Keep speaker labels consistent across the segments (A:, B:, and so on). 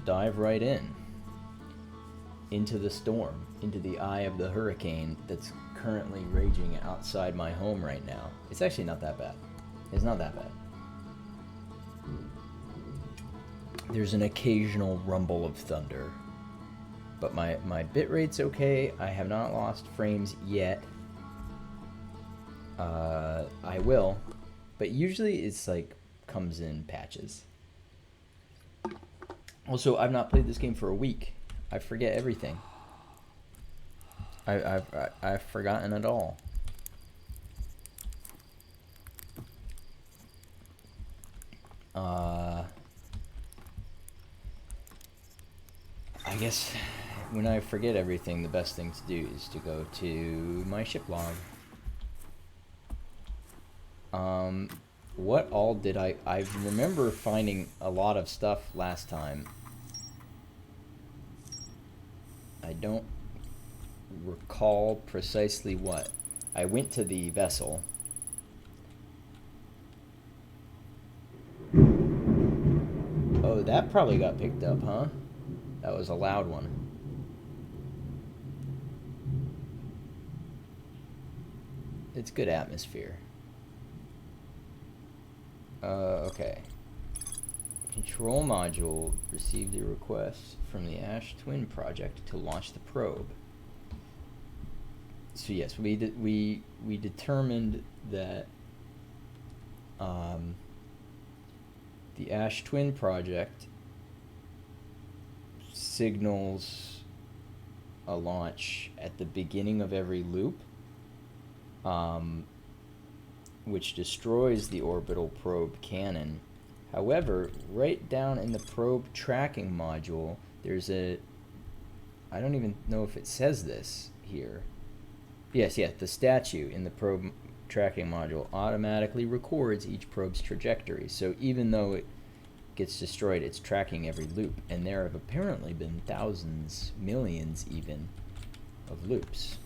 A: dive right in. Into the storm, into the eye of the hurricane that's currently raging outside my home right now. It's actually not that bad. It's not that bad. There's an occasional rumble of thunder. But my bitrate's okay. I have not lost frames yet. I will. But usually it's like comes in patches. Also, I've not played this game for a week. I forget everything. I've forgotten it all. I guess when I forget everything, the best thing to do is to go to my ship log. What all did I remember finding a lot of stuff last time. I don't recall precisely what. I went to the vessel. Oh, that probably got picked up, huh? That was a loud one. It's good atmosphere. Okay. Control module received a request from the Ash Twin project to launch the probe. So yes, we determined that the Ash Twin project signals a launch at the beginning of every loop, which destroys the orbital probe cannon. However, right down in the probe tracking module, there's a... I don't even know if it says this here. Yes, the statue in the probe tracking module automatically records each probe's trajectory. So even though it gets destroyed, it's tracking every loop. And there have apparently been thousands, millions even, of loops.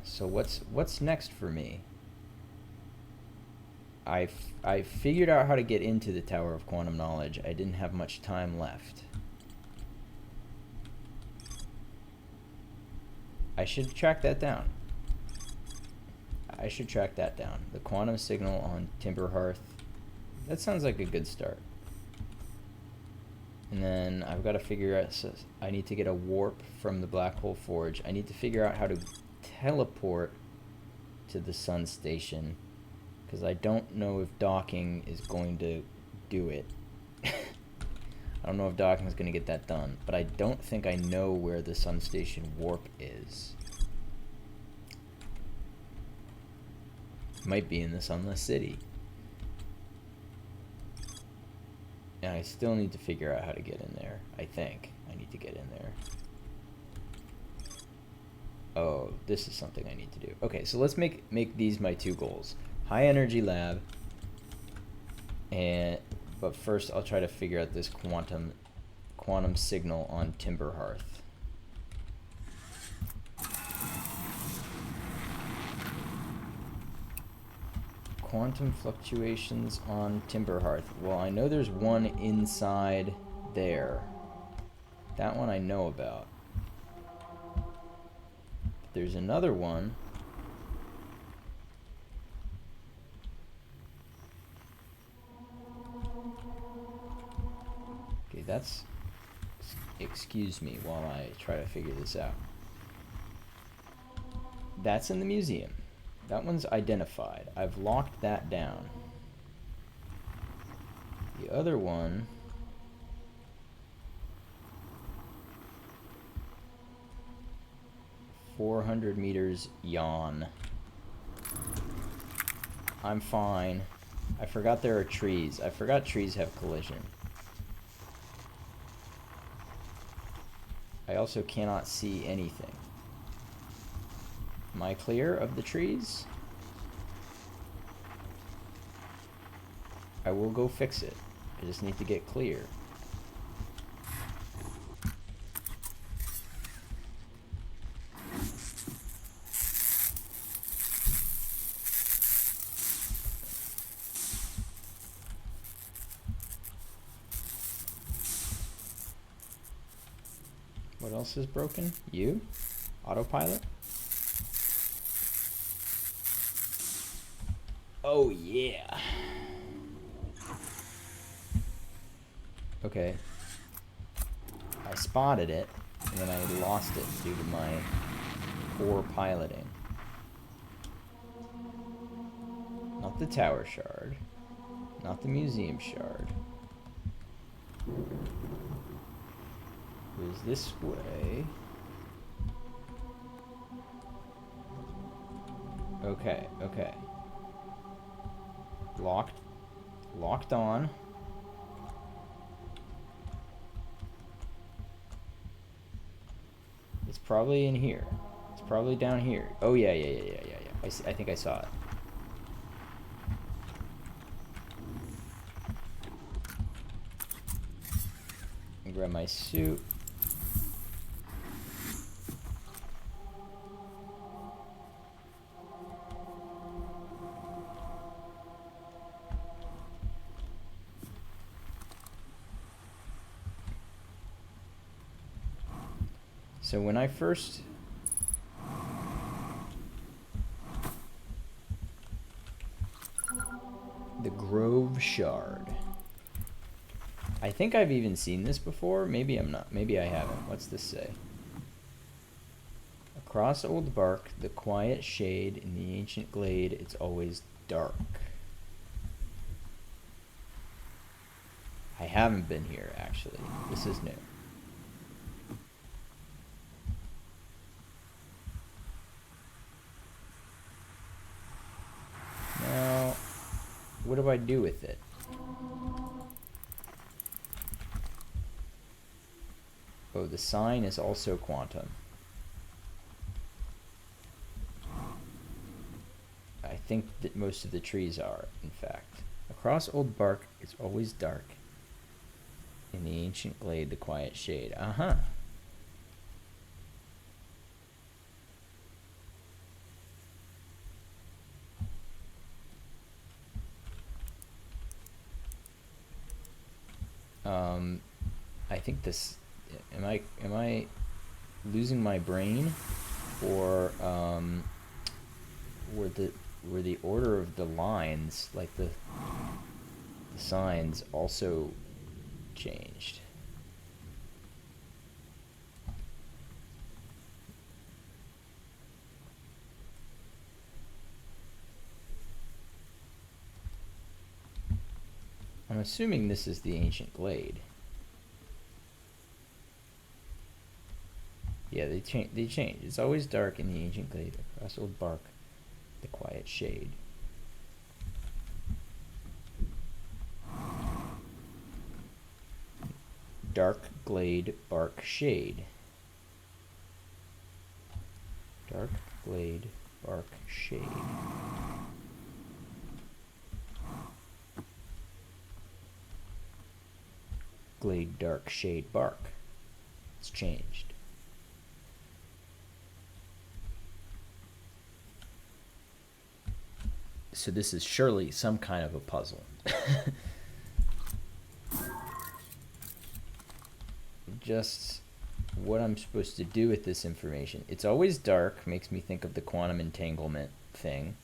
A: So what's next for me? I figured out how to get into the Tower of Quantum Knowledge. I didn't have much time left. I should track that down. The quantum signal on Timberhearth. That sounds like a good start. And then I've got to figure out... So I need to get a warp from the Black Hole Forge. I need to figure out how to teleport to the Sun Station, because I don't know if docking is going to do it. I don't know if docking is going to get that done, but I don't think I know where the Sun Station warp is. It might be in the Sunless City. And I still need to figure out how to get in there. I think I need to get in there. Oh, this is something I need to do. Okay, so let's make these my two goals. High energy lab. But first I'll try to figure out this quantum signal on Timberhearth. Quantum fluctuations on Timberhearth. Well, I know there's one inside there. That one I know about. There's another one. Okay, that's... Excuse me while I try to figure this out. That's in the museum. That one's identified. I've locked that down. The other one... 400 meters yawn. I'm fine. I forgot there are trees. I forgot trees have collision. I also cannot see anything. Am I clear of the trees? I will go fix it. I just need to get clear. What else is broken? You? Autopilot? Oh yeah. Okay. I spotted it, and then I lost it due to my poor piloting. Not the tower shard. Not the museum shard. It was this way. Okay, okay. Locked on. It's probably in here. It's probably down here. Oh yeah. I think I saw it. Grab my suit. So when I first... The Grove Shard. I think I've even seen this before. Maybe I'm not. Maybe I haven't. What's this say? Across Old Bark, the quiet shade in the ancient glade, it's always dark. I haven't been here, actually. This is new. Now, what do I do with it? Oh, the sign is also quantum. I think that most of the trees are, in fact. Across Old Bark, it's always dark. In the ancient glade, the quiet shade. Uh-huh. I think this... Am I losing my brain? Or, were the order of the lines, like the signs, also changed? I'm assuming this is the ancient glade. Yeah, they change. It's always dark in the ancient glade. Across Old Bark, the quiet shade. Dark glade, bark shade. Dark glade, bark shade. Glade, dark shade, bark. It's changed. So this is surely some kind of a puzzle. Just what I'm supposed to do with this information. It's always dark, makes me think of the quantum entanglement thing.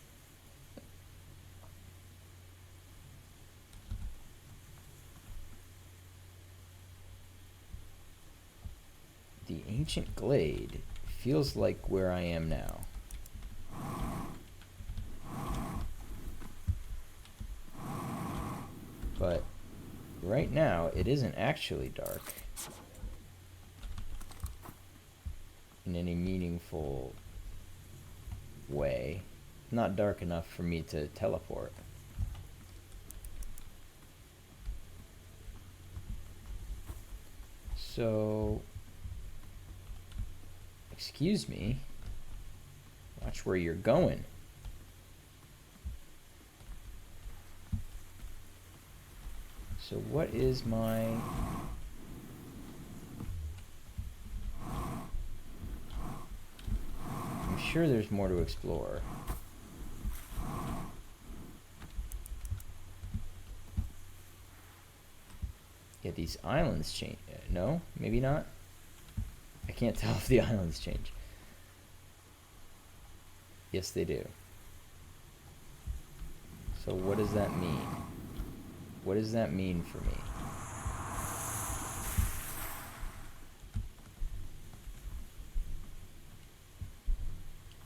A: The ancient glade feels like where I am now. But right now, it isn't actually dark in any meaningful way. Not dark enough for me to teleport. So, excuse me, watch where you're going. So what is my... I'm sure there's more to explore. Yeah, these islands change. No? Maybe not? I can't tell if the islands change. Yes, they do. So what does that mean? What does that mean for me?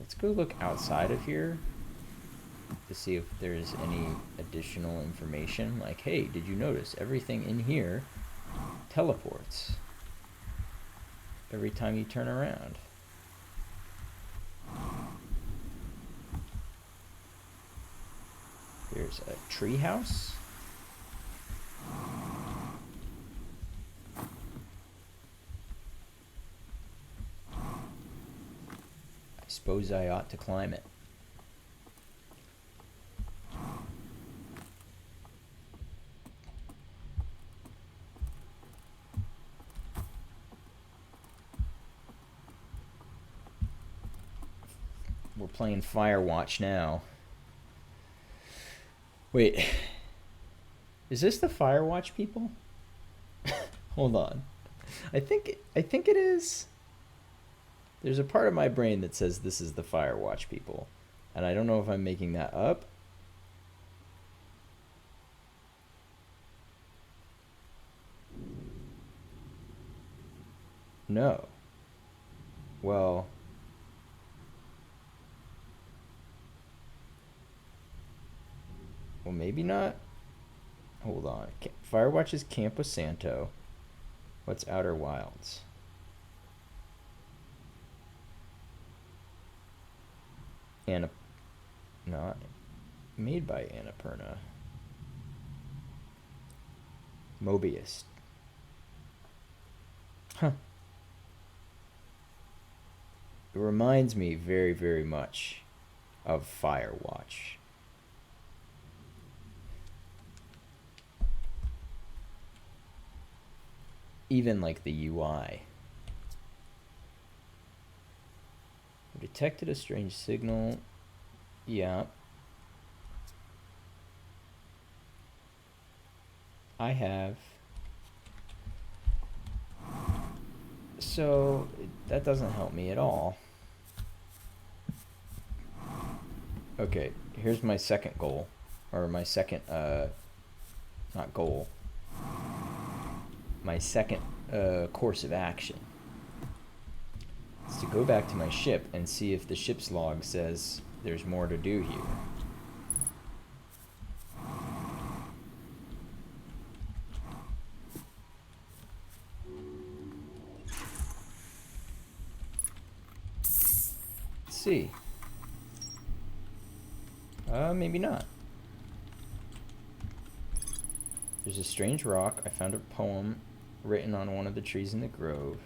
A: Let's go look outside of here to see if there's any additional information. Like, hey, did you notice everything in here teleports every time you turn around? There's a treehouse. I suppose I ought to climb it. We're playing Firewatch now. Wait, is this the Firewatch people? Hold on. I think it is. There's a part of my brain that says this is the Firewatch people, and I don't know if I'm making that up. No. Well, maybe not. Hold on. Firewatch is Campo Santo. What's Outer Wilds? Not made by Annapurna. Mobius. Huh. It reminds me very, very much of Firewatch. Even like the UI. I detected a strange signal. Yeah. I have. So that doesn't help me at all. Okay, here's my second goal. Or my second, not goal. My second course of action. It's to go back to my ship and see if the ship's log says there's more to do here. Let's see. Maybe not. There's a strange rock. I found a poem written on one of the trees in the grove.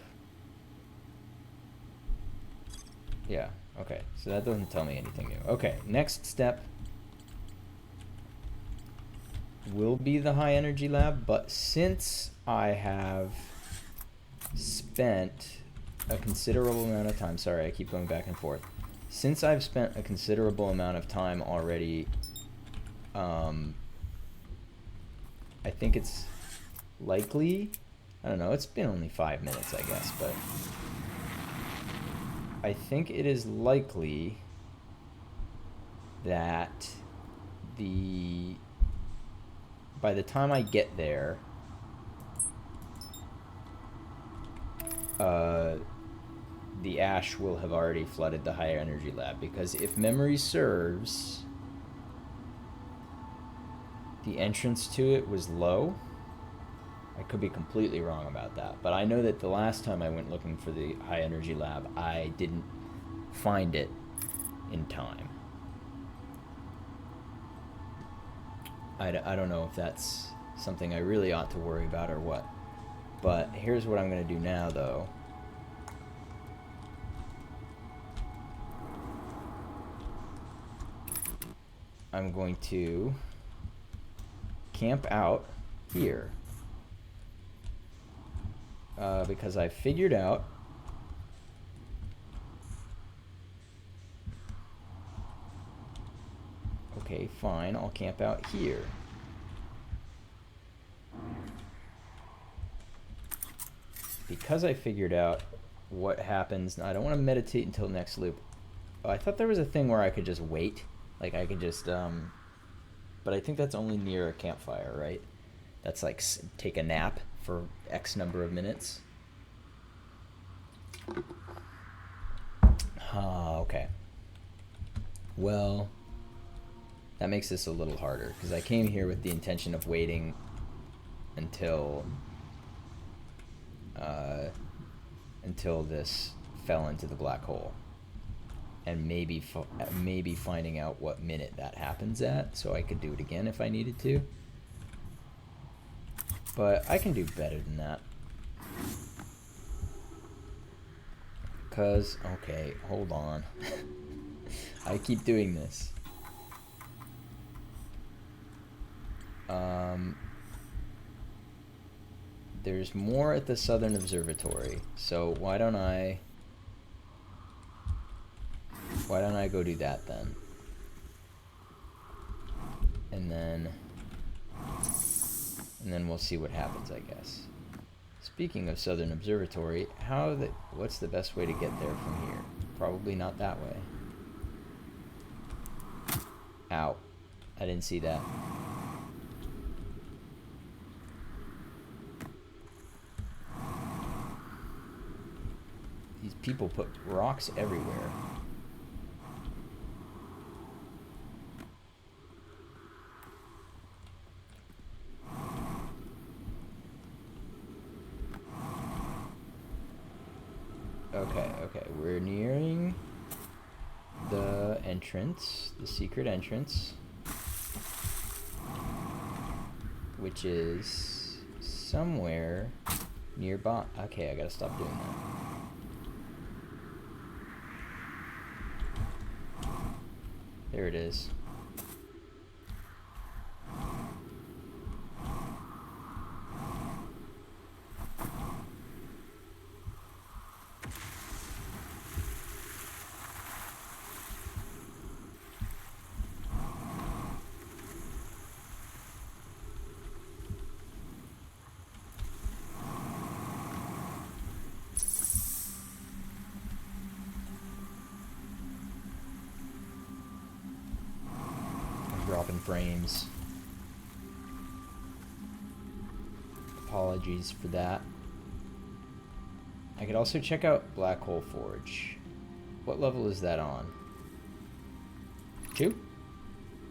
A: Yeah, okay. So that doesn't tell me anything new. Okay, next step will be the high energy lab, but since I have spent a considerable amount of time, sorry, I keep going back and forth. Since I've spent a considerable amount of time already, I think it's likely, I don't know, it's been only 5 minutes, I guess, but I think it is likely that by the time I get there, the ash will have already flooded the higher energy lab, because if memory serves, the entrance to it was low. I could be completely wrong about that, but I know that the last time I went looking for the high energy lab, I didn't find it in time. I don't know if that's something I really ought to worry about or what, but here's what I'm going to do now, though. I'm going to camp out here. Because I figured out okay, fine, I'll camp out here. Because I figured out what happens. I don't want to meditate until next loop. Oh, I thought there was a thing where I could just wait. Like I could just, but I think that's only near a campfire, right? That's like take a nap for X number of minutes. Okay. Well, that makes this a little harder because I came here with the intention of waiting until this fell into the black hole, and maybe finding out what minute that happens at, so I could do it again if I needed to. But I can do better than that. Cause, okay, hold on. I keep doing this. There's more at the Southern Observatory, so why don't I go do that then? And then we'll see what happens, I guess. Speaking of Southern Observatory, what's the best way to get there from here? Probably not that way. Ow. I didn't see that. These people put rocks everywhere. Okay, we're nearing the entrance, the secret entrance, which is somewhere nearby. Okay, I gotta stop doing that. There it is. Dropping frames. Apologies for that. I could also check out Black Hole Forge. What level is that on? 2?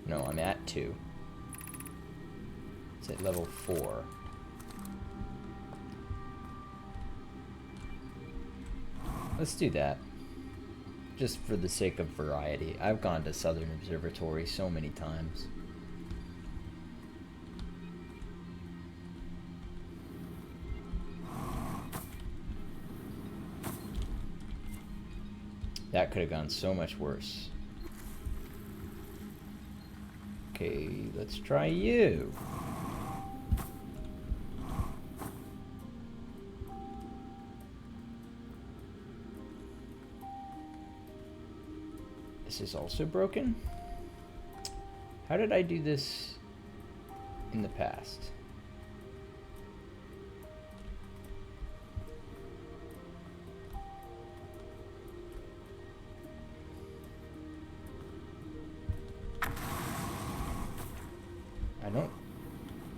A: No, I'm at 2. It's at level 4. Let's do that. Just for the sake of variety. I've gone to Southern Observatory so many times. That could have gone so much worse. Okay, let's try you. This is also broken? How did I do this in the past?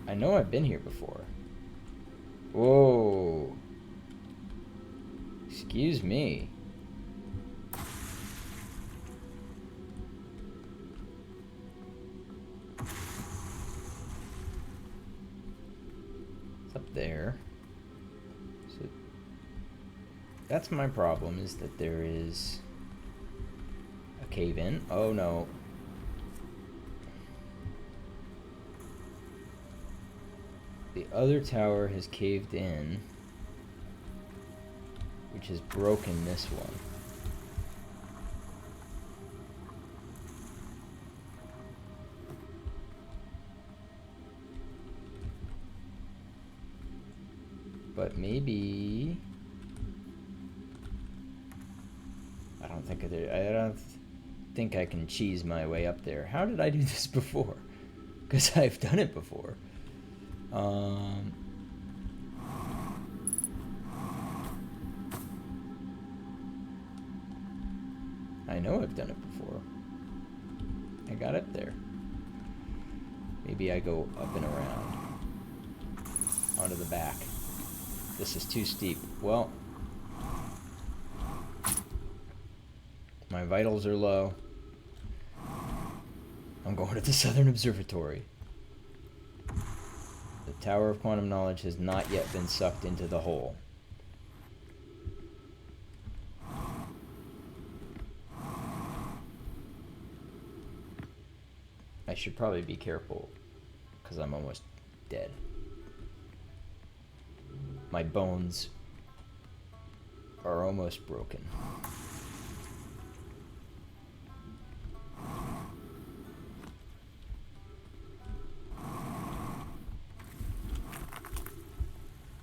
A: I know I've been here before. Whoa. Excuse me. It's up there. So that's my problem, is that there is a cave in. Oh no. The other tower has caved in, which has broken this one. But maybe I don't think I can cheese my way up there. How did I do this before? Because I've done it before. know I've done it before. I got up there. Maybe I go up and around. Onto the back. This is too steep. Well, my vitals are low. I'm going to the Southern Observatory. The Tower of Quantum Knowledge has not yet been sucked into the hole. I should probably be careful, because I'm almost dead. My bones are almost broken.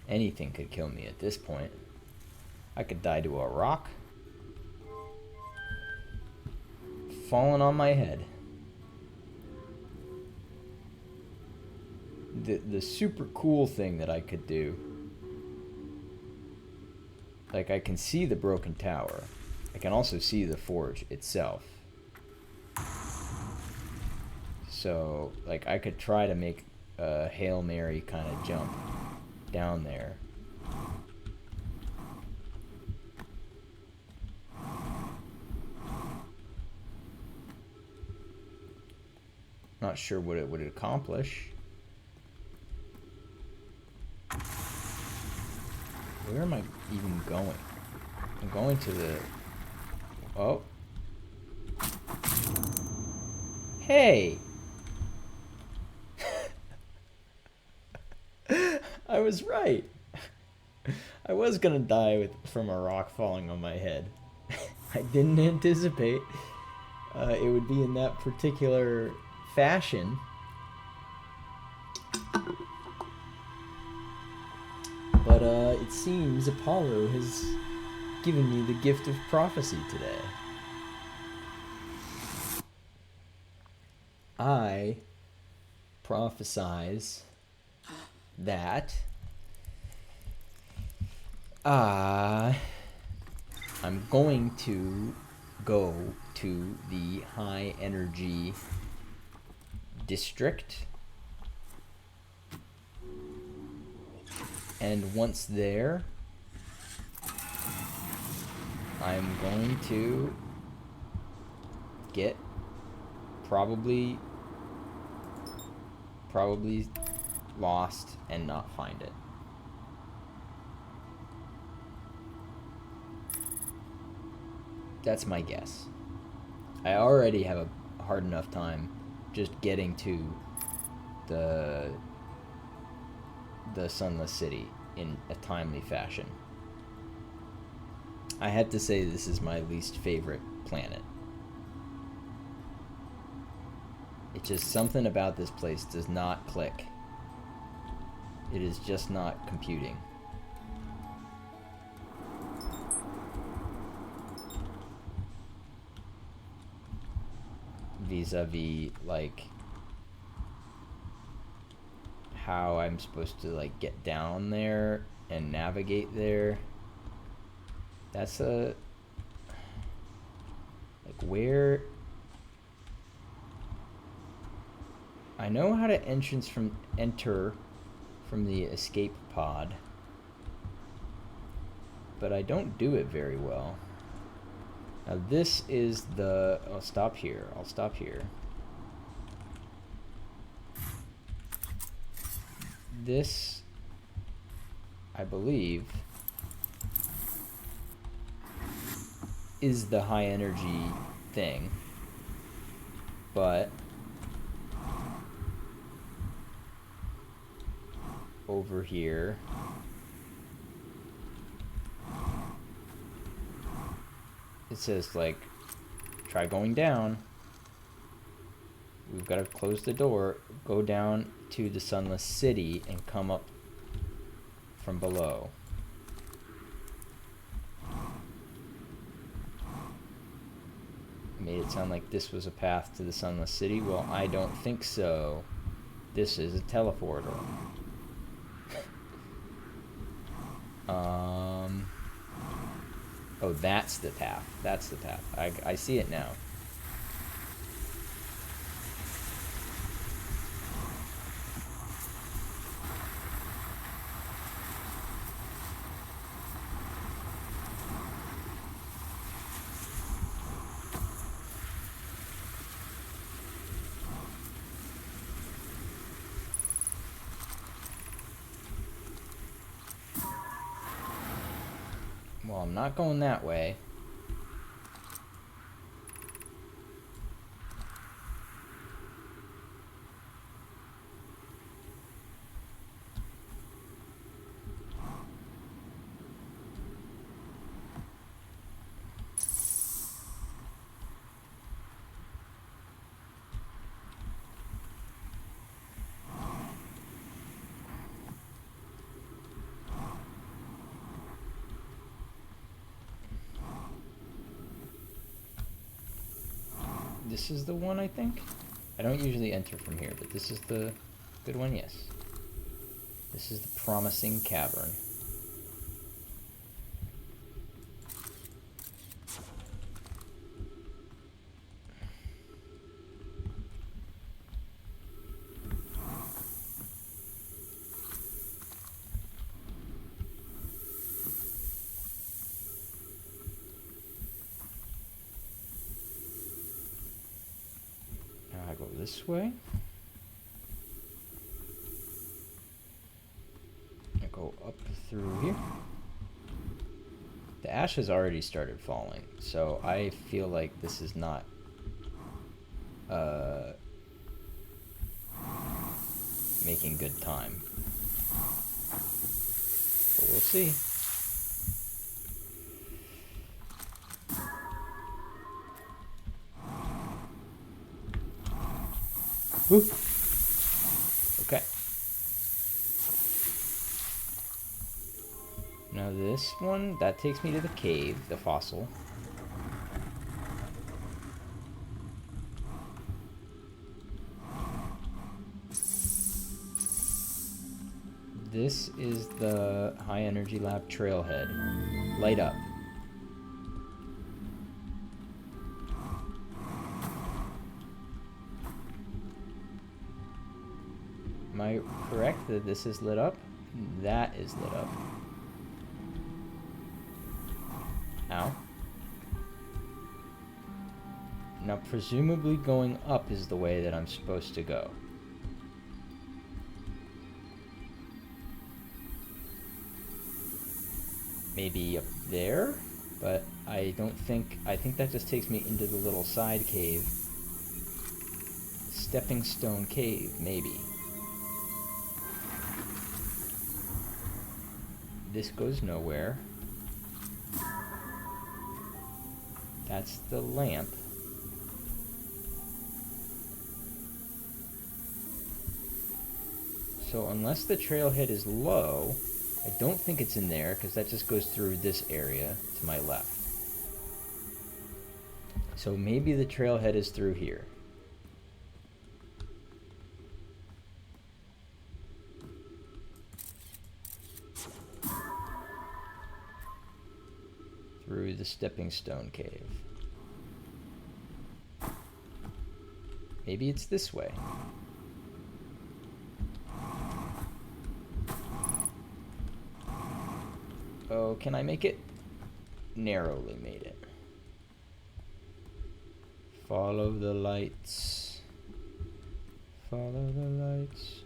A: Anything could kill me at this point. I could die to a rock falling on my head. The super cool thing that I could do, like, I can see the broken tower. I can also see the forge itself. So, like, I could try to make a Hail Mary kind of jump down there. Not sure what it would accomplish. Where am I even going? I'm going to the... Oh. Hey! I was right. I was gonna die from a rock falling on my head. I didn't anticipate it would be in that particular fashion. But it seems Apollo has given me the gift of prophecy today. I prophesize that I'm going to go to the high energy district, and once there, I'm going to get probably lost and not find it. That's my guess. I already have a hard enough time just getting to the Sunless City in a timely fashion. I had to say this is my least favorite planet. It's just something about this place does not click. It is just not computing. Vis-a-vis, like, how I'm supposed to, like, get down there and navigate there. That's a... like, where... I know how to enter from the escape pod, but I don't do it very well. Now this is the... I'll stop here. I'll stop here. This, I believe, is the high energy thing, but over here it says, like, try going down. We've got to close the door, go down to the Sunless City, and come up from below. Made it sound like this was a path to the Sunless City. Well, I don't think so. This is a teleporter. Oh, that's the path. That's the path. I see it now. Well, I'm not going that way. This is the one, I think? I don't usually enter from here, but this is the good one, yes. This is the promising cavern. Now I go this way. I go up through here. The ash has already started falling, so I feel like this is not making good time. But we'll see. Woo. Okay. Now this one, that takes me to the cave, the fossil. This is the High Energy Lab trailhead. Light up. Am I correct that this is lit up? That is lit up. Ow. Now, presumably going up is the way that I'm supposed to go. Maybe up there? But I don't think... I think that just takes me into the little side cave. Stepping Stone Cave, maybe. This goes nowhere. That's the lamp. So unless the trailhead is low, I don't think it's in there, because that just goes through this area to my left. So maybe the trailhead is through here. Through the Stepping Stone Cave. Maybe it's this way. Oh, can I make it? Narrowly made it. Follow the lights. Follow the lights.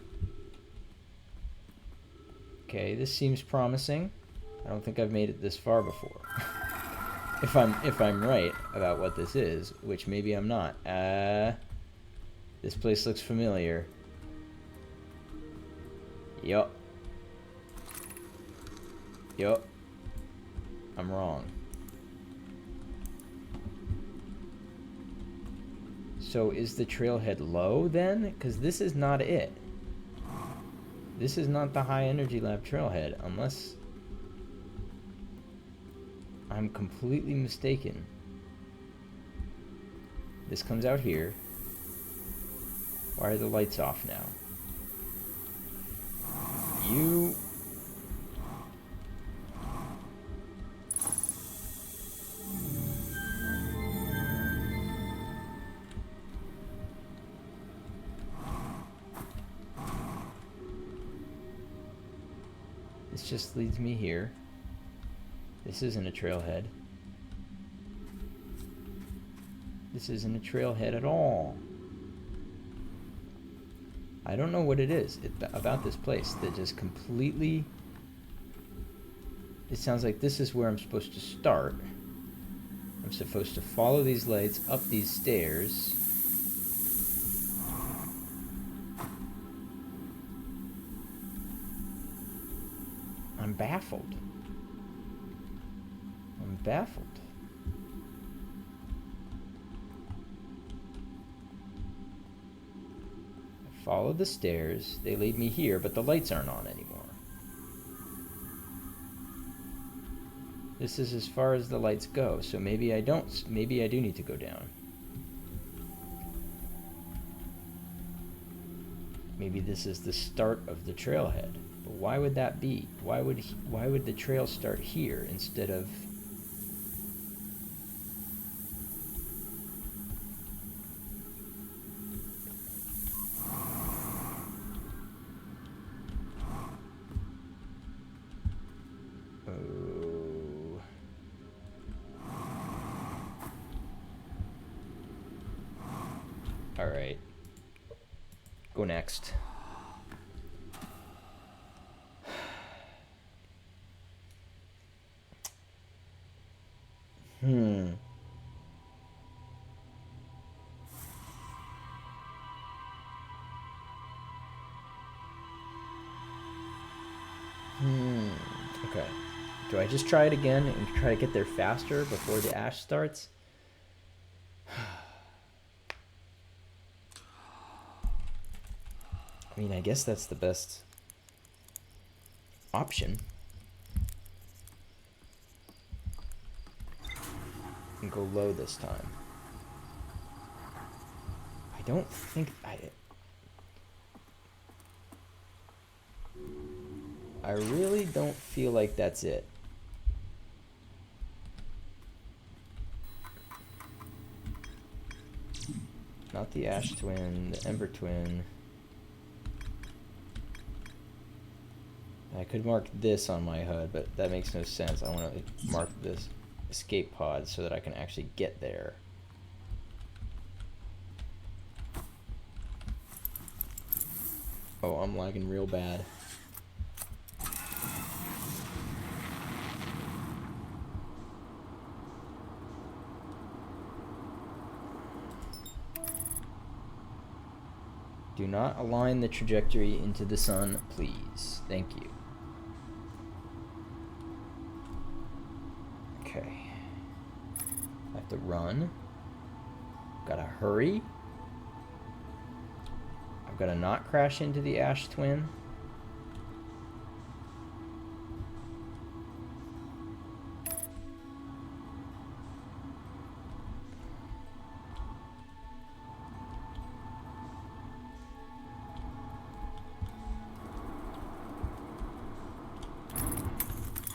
A: Okay, this seems promising. I don't think I've made it this far before. if I'm right about what this is, which maybe I'm not. This place looks familiar. Yup. Yup. I'm wrong. So is the trailhead low then? Because this is not it. This is not the High Energy Lab trailhead, unless I'm completely mistaken. This comes out here. Why are the lights off now? You... This just leads me here. This isn't a trailhead. This isn't a trailhead at all. I don't know what it is about this place that just completely... It sounds like this is where I'm supposed to start. I'm supposed to follow these lights up these stairs. I'm baffled. I'm baffled. I followed the stairs. They lead me here, but the lights aren't on anymore. This is as far as the lights go, so maybe I don't. Maybe I do need to go down. Maybe this is the start of the trailhead. But why would that be? Why would the trail start here instead of... Oh. All right. Go next. Okay. Do I just try it again and try to get there faster before the ash starts? I mean, I guess that's the best option. And go low this time. I don't think I really don't feel like that's it. Not the Ash Twin, the Ember Twin. I could mark this on my HUD, but that makes no sense. I want to mark this escape pod so that I can actually get there. Oh, I'm lagging real bad. Do not align the trajectory into the sun, please. Thank you. Okay. I have to run. Gotta hurry. I've gotta not crash into the Ash Twin.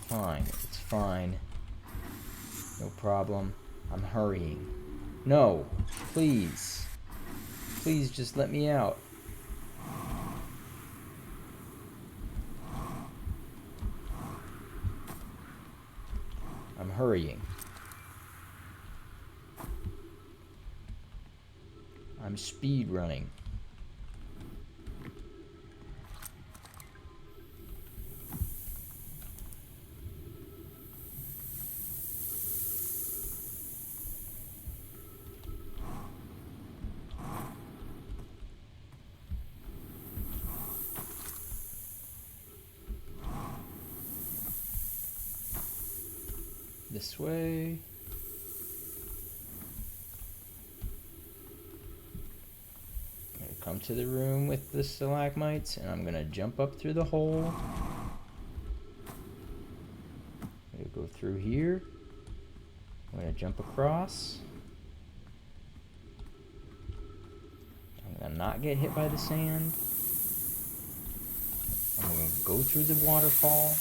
A: Fine, it's fine. No problem. I'm hurrying. No, please. Please just let me out. I'm hurrying. I'm speed running. This way. I'm gonna come to the room with the stalagmites and I'm gonna jump up through the hole. I'm gonna go through here. I'm gonna jump across. I'm gonna not get hit by the sand. I'm gonna go through the waterfall.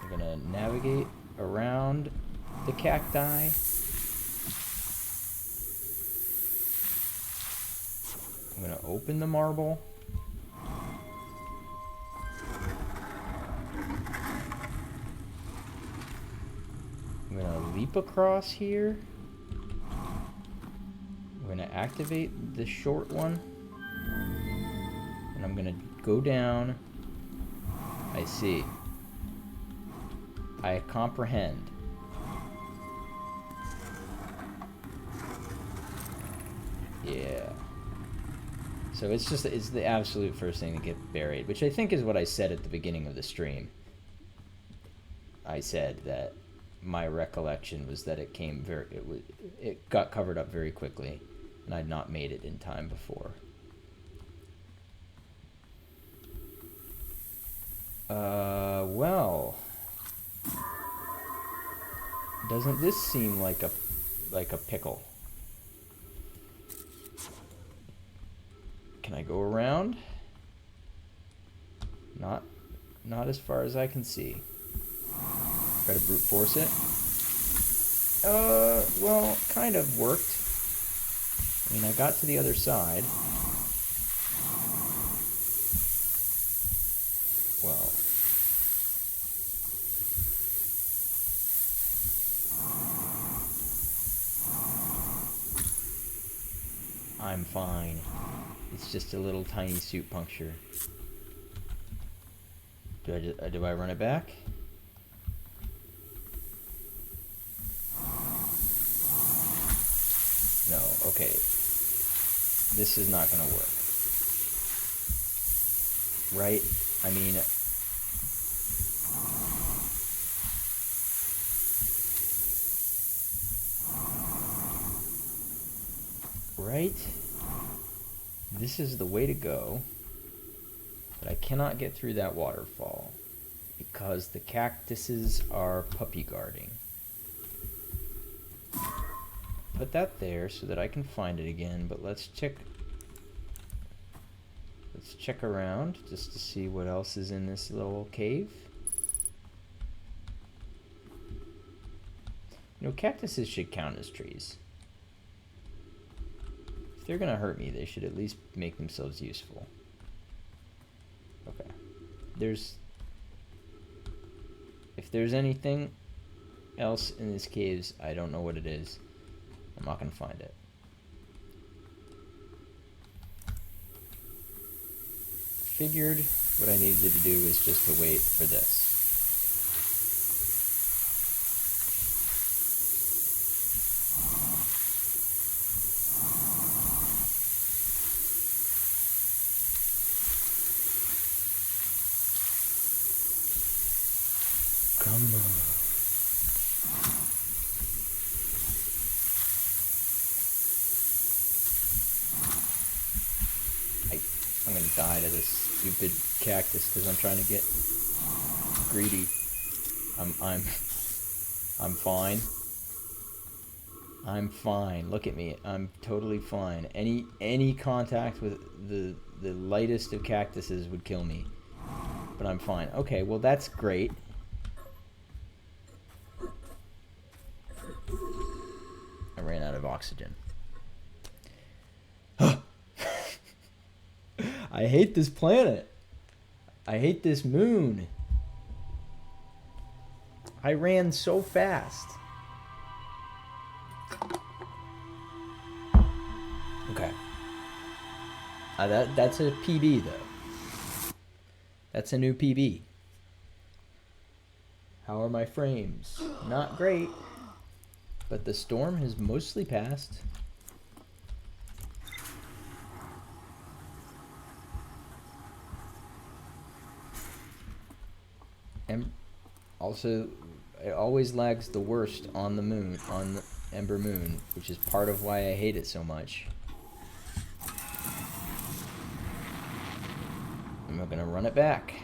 A: I'm gonna navigate around the cacti. I'm gonna open the marble. I'm gonna leap across here. I'm gonna activate the short one. And I'm gonna go down. I see. I comprehend. Yeah. So it's the absolute first thing to get buried, which I think is what I said at the beginning of the stream. I said that my recollection was that it got covered up very quickly, and I'd not made it in time before. Well, doesn't this seem like a pickle? Can I go around? Not as far as I can see. Try to brute force it. Well, kind of worked. I mean, I got to the other side. Well. I'm fine. It's just a little tiny suit puncture. Do I run it back? No, okay. This is not gonna work. Right? I mean... Right? This is the way to go. But I cannot get through that waterfall because the cactuses are puppy guarding. Put that there so that I can find it again, but let's check around just to see what else is in this little cave. You know, cactuses should count as trees. If they're gonna hurt me, they should at least make themselves useful. Okay. If there's anything else in these caves, I don't know what it is. I'm not gonna find it. Figured what I needed to do was just to wait for this. Come on. I'm gonna die to this stupid cactus because I'm trying to get greedy. I'm fine. I'm fine. Look at me. I'm totally fine. Any contact with the lightest of cactuses would kill me. But I'm fine. Okay, well that's great. I ran out of oxygen. I hate this planet. I hate this moon. I ran so fast. Okay. That's a PB though. That's a new PB. How are my frames? Not great. But the storm has mostly passed. And also, it always lags the worst on the moon, on the Ember Moon, which is part of why I hate it so much. I'm not gonna run it back.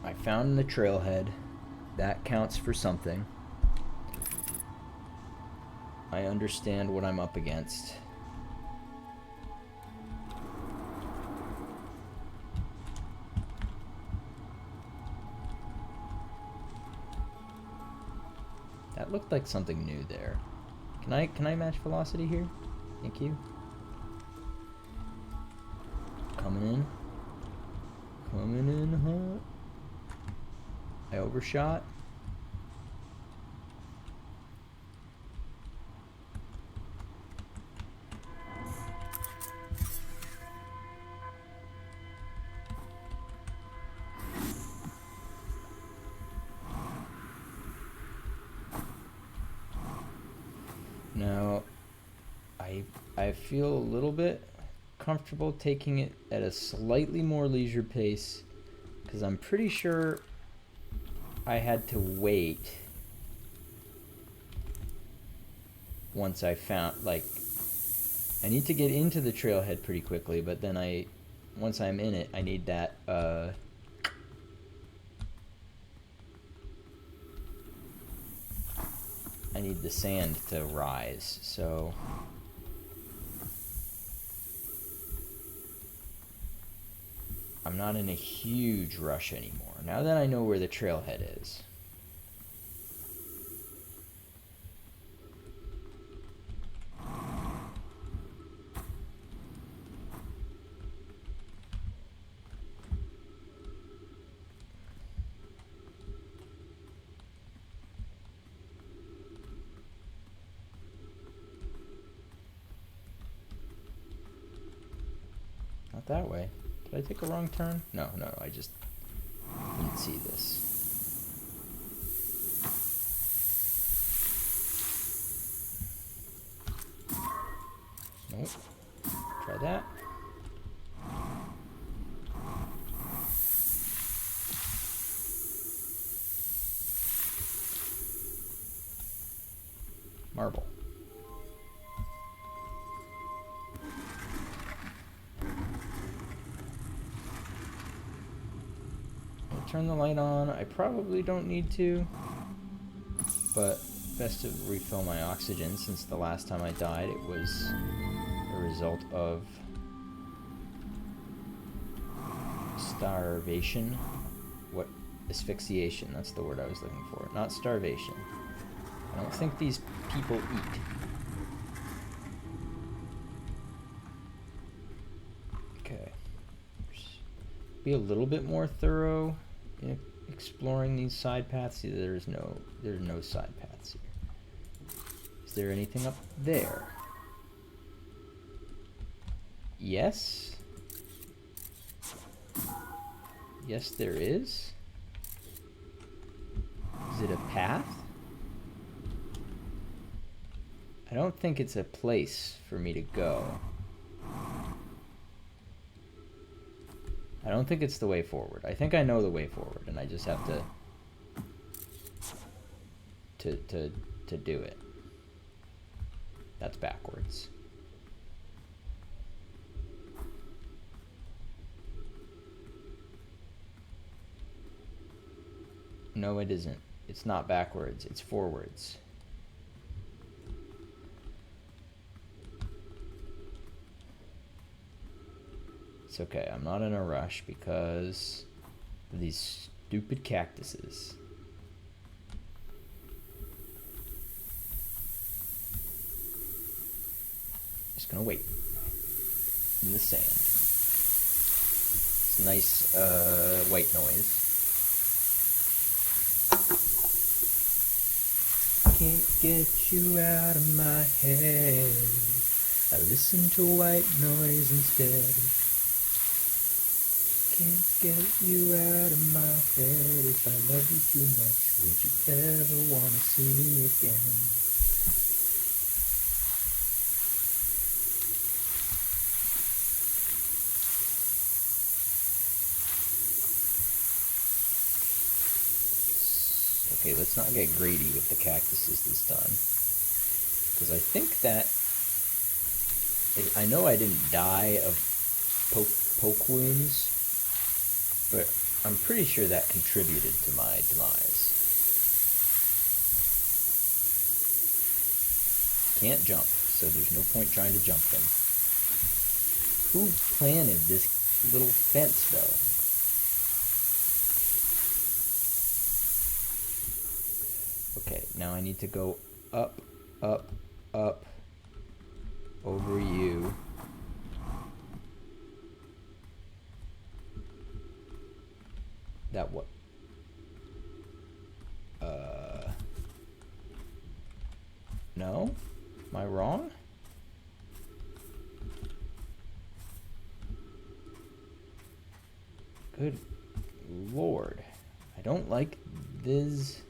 A: I found the trailhead. That counts for something. I understand what I'm up against. That looked like something new there. Can I match velocity here? Thank you. Coming in. Coming in hot. I overshot. Now, I feel a little bit comfortable taking it at a slightly more leisure pace, because I'm pretty sure I had to wait once I found, like, I need to get into the trailhead pretty quickly, but then once I'm in it, I need that, I need the sand to rise, so I'm not in a huge rush anymore. Now that I know where the trailhead is. Not that way. Did I take a wrong turn? No, I just didn't see this. Nope. Try that. Marble. Turn the light on. I probably don't need to, but best to refill my oxygen, since the last time I died it was a result of starvation. What? Asphyxiation, that's the word I was looking for. Not starvation. I don't think these people eat. Okay. Be a little bit more thorough in exploring these side paths. See, there's no side paths here. Is there anything up there? Yes. Yes, there is. Is it a path? I don't think it's a place for me to go. I don't think it's the way forward. I think I know the way forward, and I just have to do it. That's backwards. No, it isn't. It's not backwards. It's forwards. It's okay. I'm not in a rush because of these stupid cactuses. Just gonna wait in the sand. It's a nice white noise. Can't get you out of my head. I listen to white noise instead. Can't get you out of my head. If I love you too much, would you ever want to see me again? Okay, let's not get greedy with the cactuses this time, because I think that I know I didn't die of poke wounds, but I'm pretty sure that contributed to my demise. Can't jump, so there's no point trying to jump them. Who planted this little fence, though? Okay, now I need to go up, up, up, over you. That what? No? Am I wrong? Good Lord. I don't like this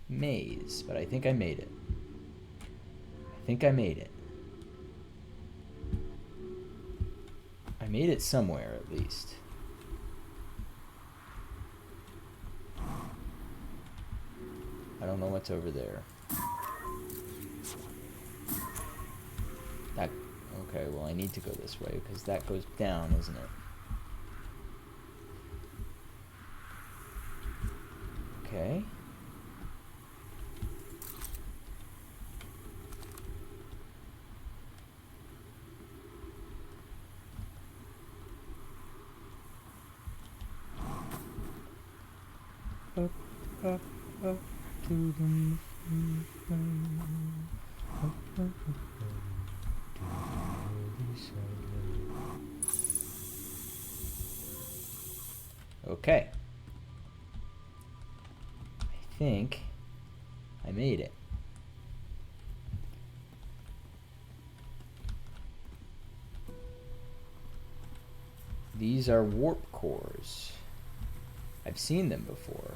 A: maze, but I think I made it. I think I made it. I made it somewhere, at least. I don't know what's over there. That, okay, well I need to go this way, because that goes down, isn't it? Okay. Up, up, up to the Okay. I think I made it. These are warp cores. I've seen them before.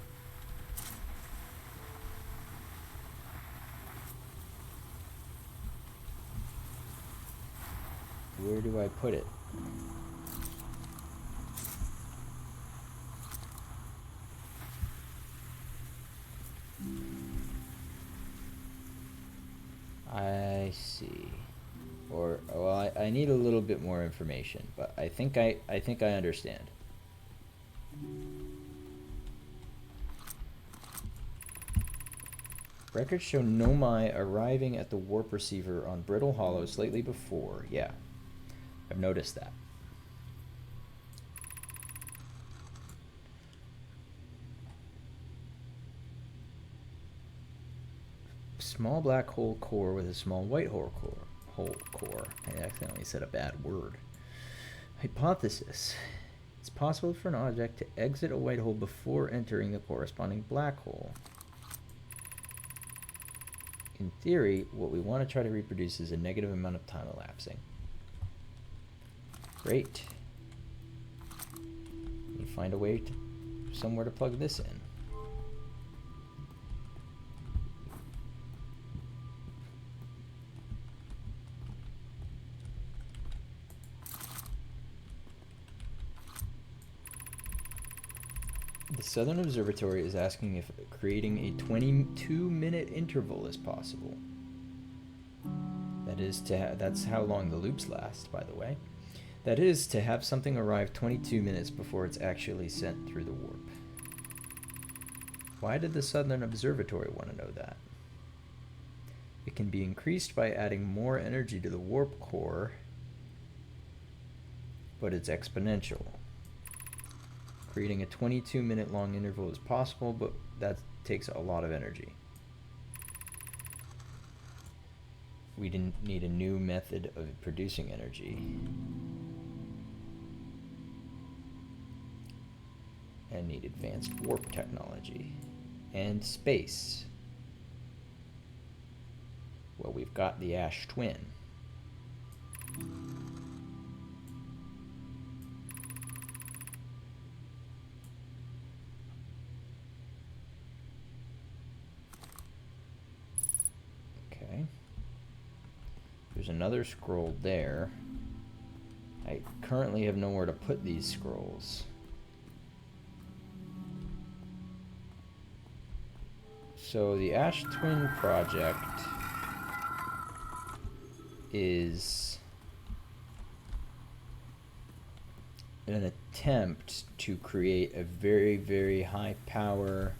A: Where do I put it? I see. Or, well, I need a little bit more information, but I think I understand. Records show Nomai arriving at the warp receiver on Brittle Hollow slightly before. Yeah, I've noticed that. Small black hole core with a small white hole core. I accidentally said a bad word. Hypothesis. It's possible for an object to exit a white hole before entering the corresponding black hole. In theory, what we want to try to reproduce is a negative amount of time elapsing. Great. We find a way to somewhere to plug this in. The Southern Observatory is asking if creating a 22-minute interval is possible. That is that's how long the loops last, by the way. That is to have something arrive 22 minutes before it's actually sent through the warp. Why did the Southern Observatory want to know that? It can be increased by adding more energy to the warp core, but it's exponential. Creating a 22-minute long interval is possible, but that takes a lot of energy. We didn't need a new method of producing energy. And need advanced warp technology. And space. Well, we've got the Ash Twin. There's another scroll there. I currently have nowhere to put these scrolls. So the Ash Twin project is an attempt to create a very, very high power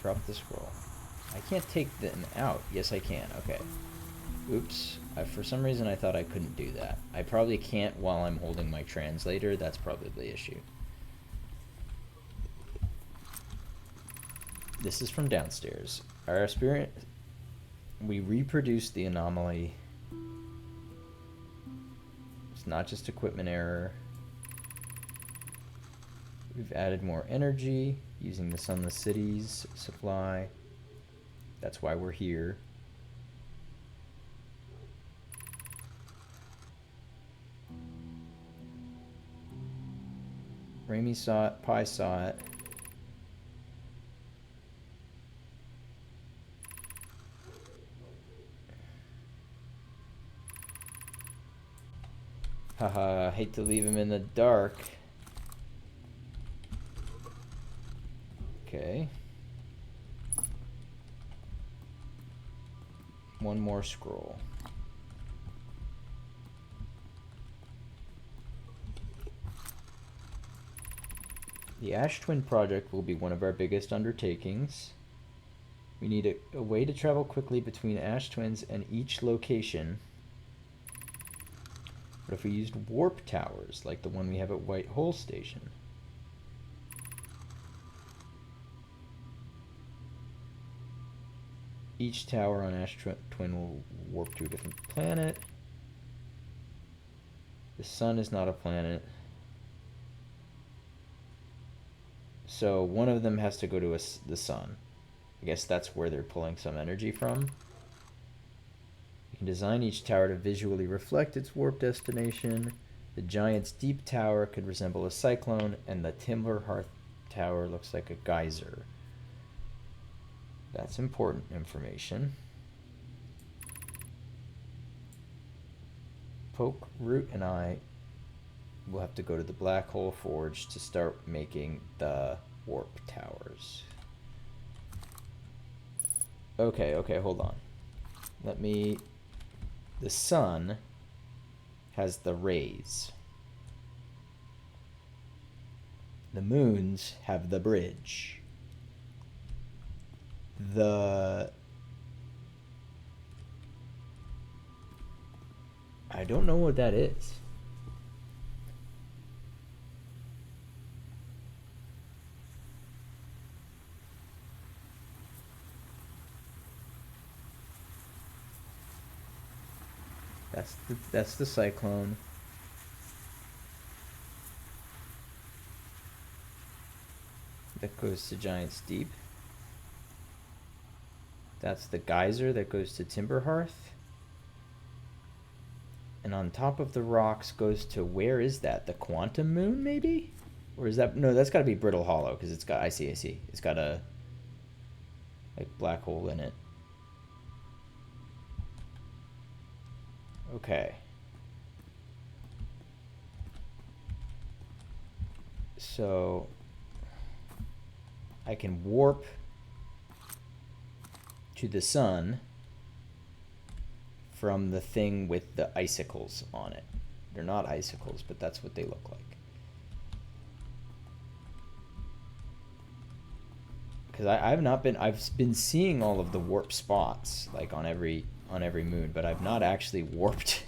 A: drop the scroll. I can't take them out. Yes, I can. Okay. Oops. For some reason, I thought I couldn't do that. I probably can't while I'm holding my translator. That's probably the issue. This is from downstairs. Our experience... We reproduce the anomaly. It's not just equipment error. We've added more energy using the Sunless Cities supply. That's why we're here. Raimi saw it, Pi saw it. Haha, hate to leave him in the dark. Okay. One more scroll. The Ash Twin project will be one of our biggest undertakings. We need a way to travel quickly between Ash Twins and each location. What if we used warp towers, like the one we have at White Hole Station? Each tower on Ash Twin will warp to a different planet. The sun is not a planet. So one of them has to go to the sun. I guess that's where they're pulling some energy from. You can design each tower to visually reflect its warp destination. The Giant's Deep Tower could resemble a cyclone, and the Timberhearth Tower looks like a geyser. That's important information. Poke, Root, and I will have to go to the Black Hole Forge to start making the warp towers. Okay, hold on. The sun has the rays. The moons have the bridge. I don't know what that is. That's the cyclone. That goes to Giant's Deep. That's the geyser that goes to Timberhearth. And on top of the rocks goes to, where is that? The Quantum Moon, maybe? Or is that, no, that's got to be Brittle Hollow, because it's got, I see. It's got a, like, black hole in it. Okay. So I can warp to the sun from the thing with the icicles on it. They're not icicles, but that's what they look like. Because I've been seeing all of the warp spots, like on every moon, but I've not actually warped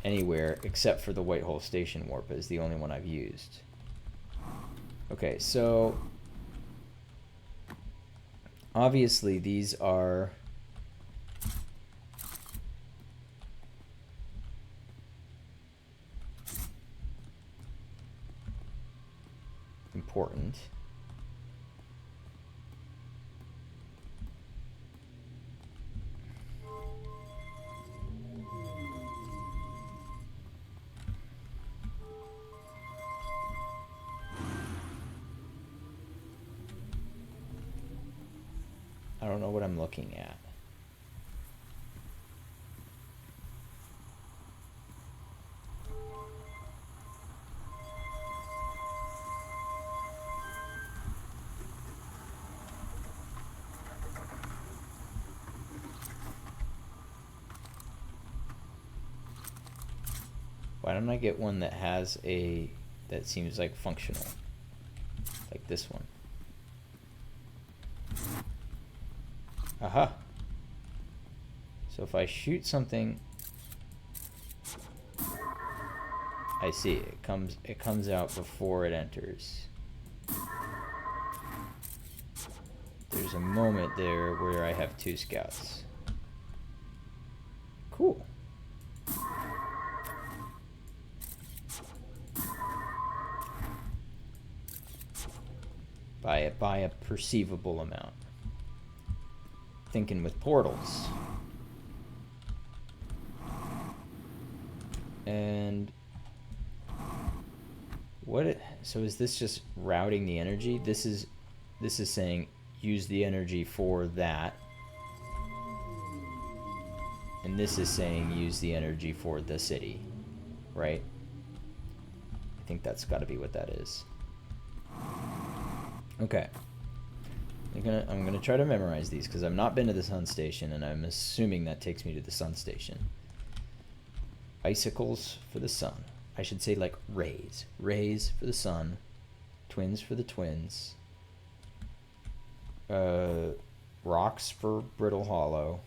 A: anywhere except for the White Hole Station warp is the only one I've used. Okay, so obviously these are important. I don't know what I'm looking at. Why don't I get one that has a... that seems like functional? Like this one. Aha! So if I shoot something... I see, it comes out before it enters. There's a moment there where I have 2 scouts. Cool. By a perceivable amount. Thinking with portals. And so is this just routing the energy? This is saying use the energy for that. And this is saying use the energy for the city, right? I think that's got to be what that is. Okay. I'm gonna try to memorize these because I've not been to the sun station, and I'm assuming that takes me to the sun station. Icicles for the sun. I should say like rays. Rays for the sun. Twins for the twins. Rocks for Brittle Hollow.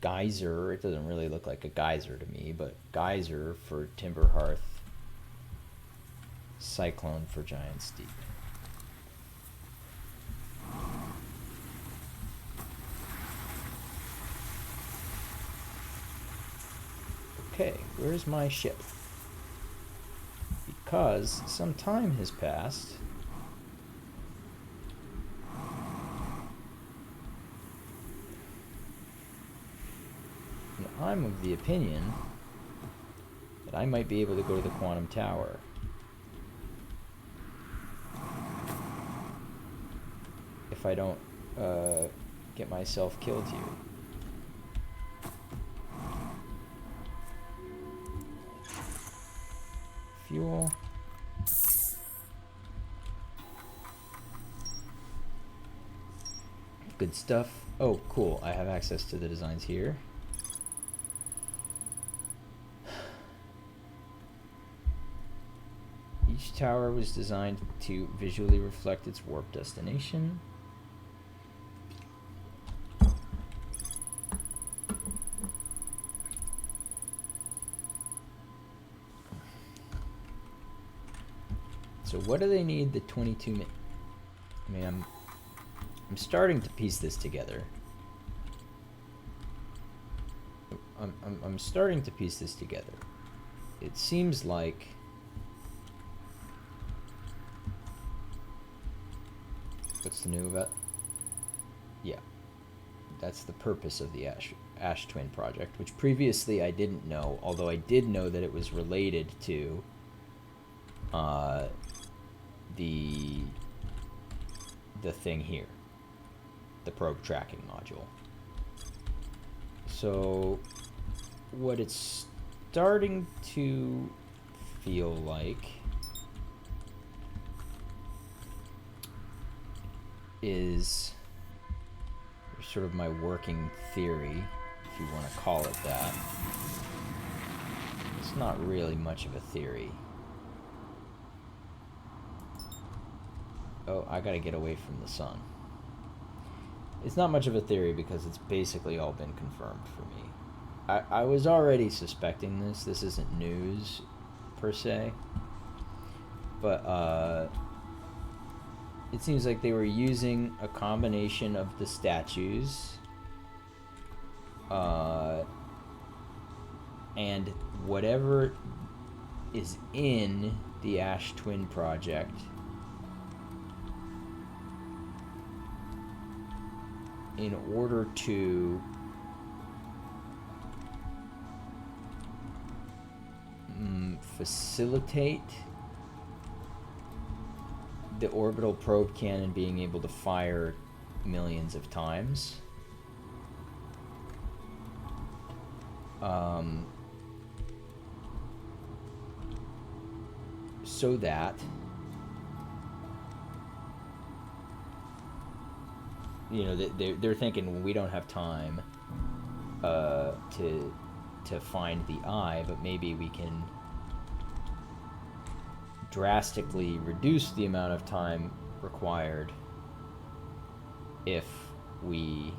A: Geyser. It doesn't really look like a geyser to me, but geyser for Timber Hearth. Cyclone for Giant Steep. Okay, where's my ship? Because some time has passed. And I'm of the opinion that I might be able to go to the Quantum Tower. If I don't get myself killed here. Fuel. Good stuff. Oh, cool. I have access to the designs here. Each tower was designed to visually reflect its warp destination. So what do they need the 22 minute? I mean, I'm starting to piece this together. I'm starting to piece this together. It seems like what's new about? Yeah, that's the purpose of the Ash Twin project, which previously I didn't know, although I did know that it was related to the thing here, the probe tracking module. So what it's starting to feel like is sort of my working theory, if you want to call it that. It's not really much of a theory. Oh, I gotta get away from the sun. It's not much of a theory because it's basically all been confirmed for me. I was already suspecting this. This isn't news, per se. But, it seems like they were using a combination of the statues, and whatever is in the Ash Twin project in order to facilitate the orbital probe cannon being able to fire millions of times. So that you know they're thinking, well, we don't have time to to find the eye, but maybe we can drastically reduce the amount of time required if we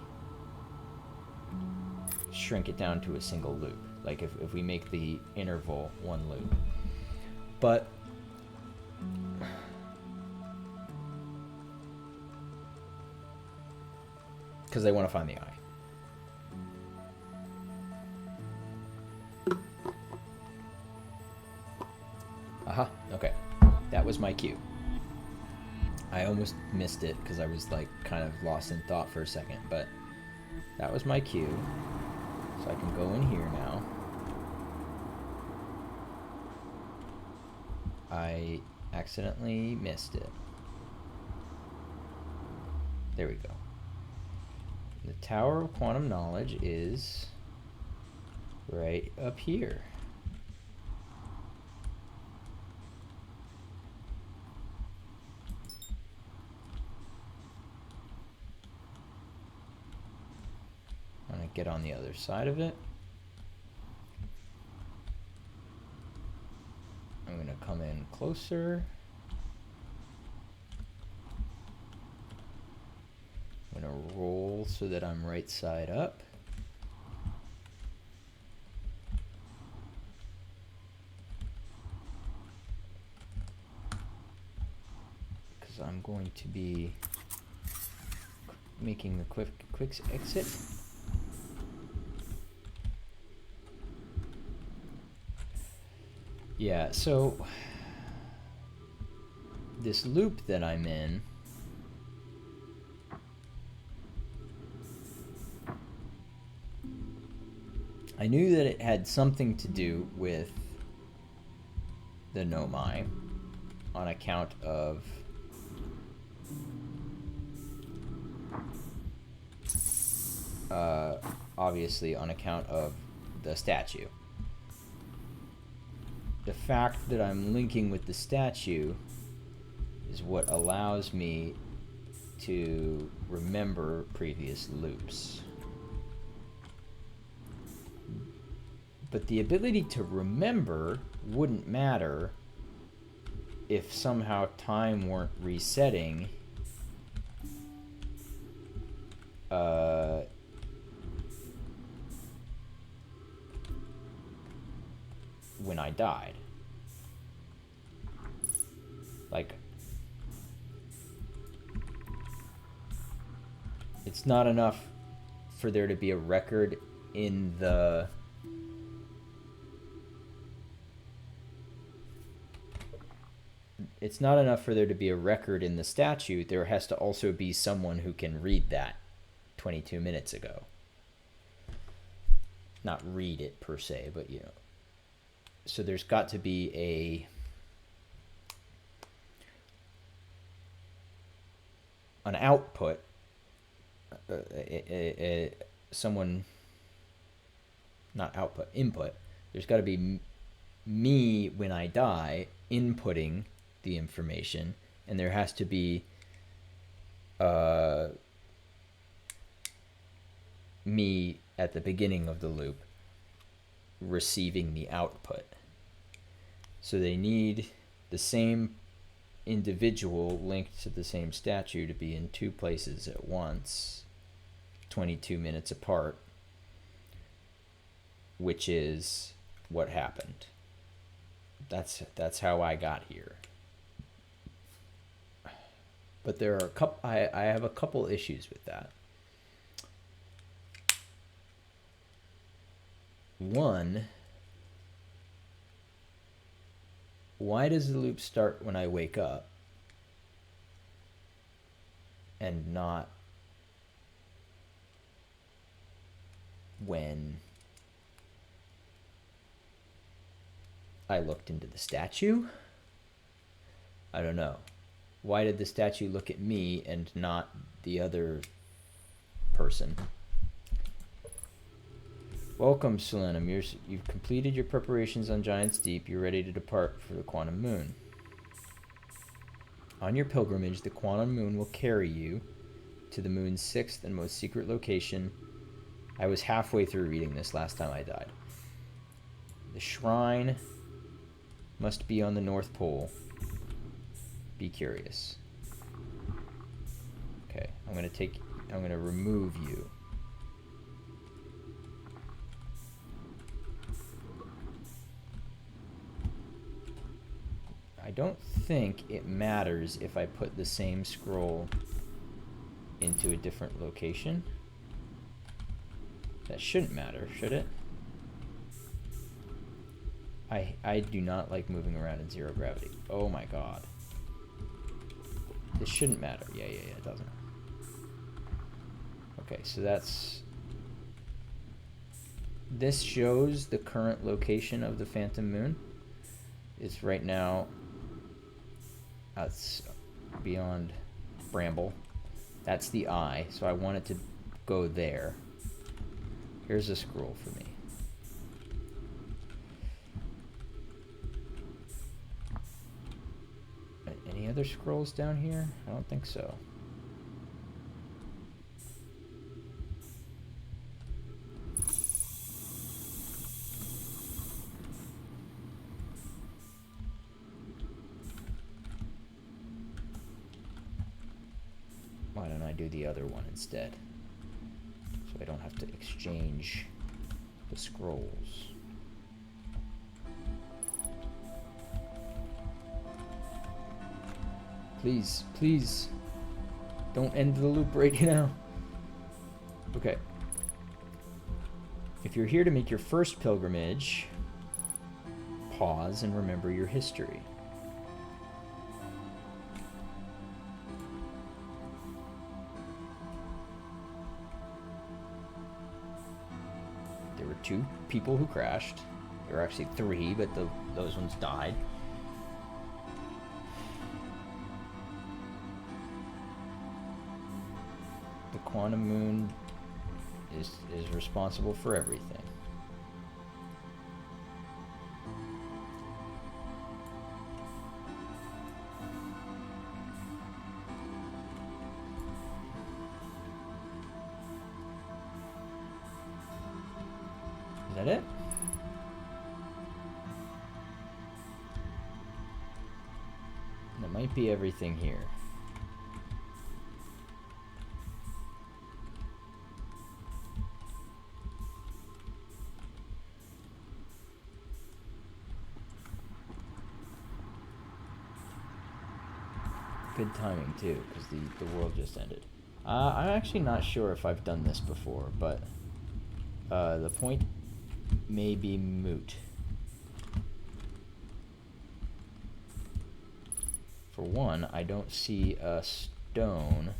A: shrink it down to a single loop. Like if we make the interval one loop. But because they want to find the eye. Aha, okay. That was my cue. I almost missed it because I was like kind of lost in thought for a second, but that was my cue. So I can go in here now. I accidentally missed it. There we go. The Tower of Quantum Knowledge is right up here. I'm gonna get on the other side of it. I'm gonna come in closer. I'm gonna roll so that I'm right side up. Because I'm going to be making the quick exit. Yeah, so this loop that I'm in, I knew that it had something to do with the Nomai on account of obviously on account of the statue. The fact that I'm linking with the statue is what allows me to remember previous loops. But the ability to remember wouldn't matter if somehow time weren't resetting when I died. Like, it's not enough for there to be a record in the it's not enough for there to be a record in the statute. There has to also be someone who can read that 22 minutes ago. Not read it per se, but you know. So there's got to be an output, someone, not output, input. There's got to be me when I die inputting the information, and there has to be me at the beginning of the loop receiving the output. So they need the same individual linked to the same statue to be in two places at once, 22 minutes apart, which is what happened. That's how I got here. But there are I have a couple issues with that. One, why does the loop start when I wake up and not when I looked into the statue? I don't know. Why did the statue look at me and not the other person? Welcome, Solenum. You've completed your preparations on Giant's Deep. You're ready to depart for the Quantum Moon. On your pilgrimage, the Quantum Moon will carry you to the moon's sixth and most secret location. I was halfway through reading this last time I died. The shrine must be on the North Pole. Be curious. Okay, I'm gonna remove you. I don't think it matters if I put the same scroll into a different location. That shouldn't matter, should it? I do not like moving around in zero gravity. Oh my god. This shouldn't matter. Yeah, it doesn't. Okay, so that's... This shows the current location of the Phantom Moon. It's right now... That's beyond Bramble. That's the eye, so I want it to go there. Here's a scroll for me. Any other scrolls down here? I don't think so. Why don't I do the other one instead? So I don't have to exchange the scrolls. Please, please, don't end the loop right now. Okay. If you're here to make your first pilgrimage, pause and remember your history. There were 2 people who crashed. There were actually 3, but those ones died. The quantum moon is responsible for everything. Is that it? That might be everything here. Good timing too, because the world just ended. I'm actually not sure if I've done this before, but the point may be moot. For one, I don't see a stone.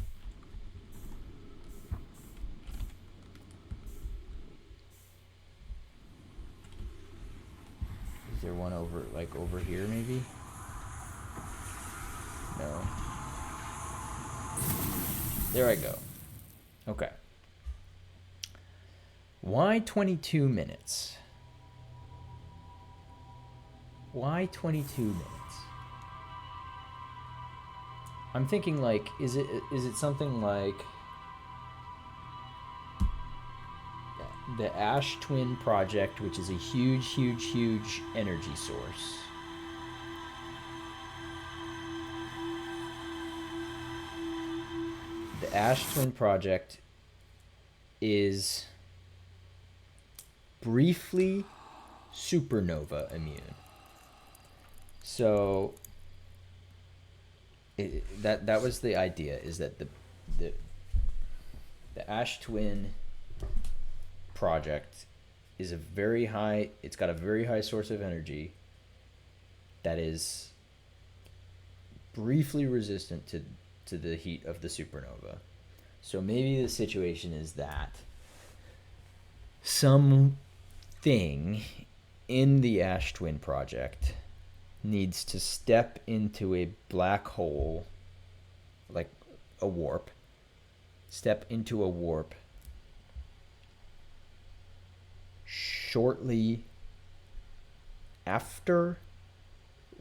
A: Is there one over, like over here maybe? No. There I go. Okay. Why 22 minutes? Why 22 minutes? I'm thinking like, is it something like the Ash Twin Project, which is a huge energy source. The Ash Twin Project is briefly supernova immune. So that was the idea, is that the Ash Twin Project is it's got a very high source of energy that is briefly resistant to the heat of the supernova. So maybe the situation is that something in the Ash Twin Project needs to step into a black hole, like a warp, step into a warp shortly after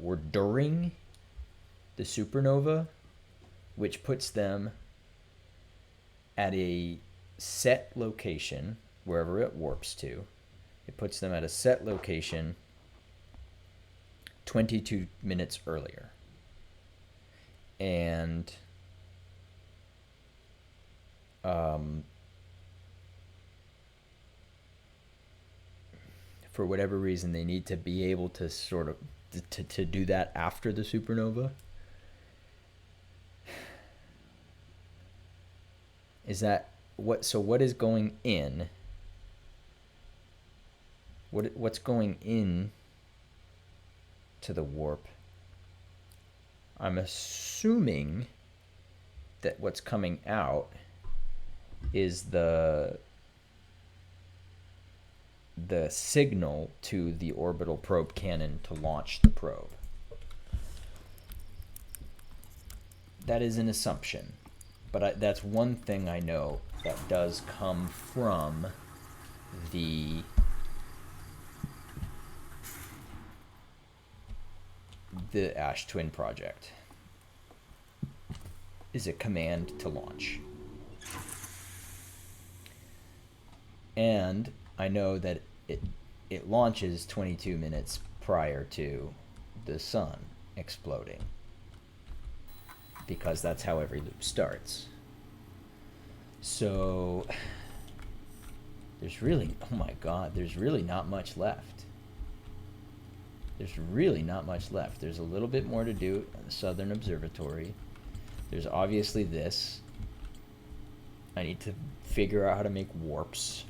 A: or during the supernova, which puts them at a set location, wherever it warps to. It puts them at a set location 22 minutes earlier. And for whatever reason, they need to be able to sort of to do that after the supernova. Is that what? So what is going in? What's going in to the warp? I'm assuming that what's coming out is the signal to the orbital probe cannon to launch the probe. That is an assumption, but that's one thing I know that does come from the Ash Twin project, is a command to launch. And I know that it launches 22 minutes prior to the sun exploding, because that's how every loop starts. So there's really, oh my god, there's really not much left. There's really not much left. There's a little bit more to do at the Southern Observatory. There's obviously this. I need to figure out how to make warps.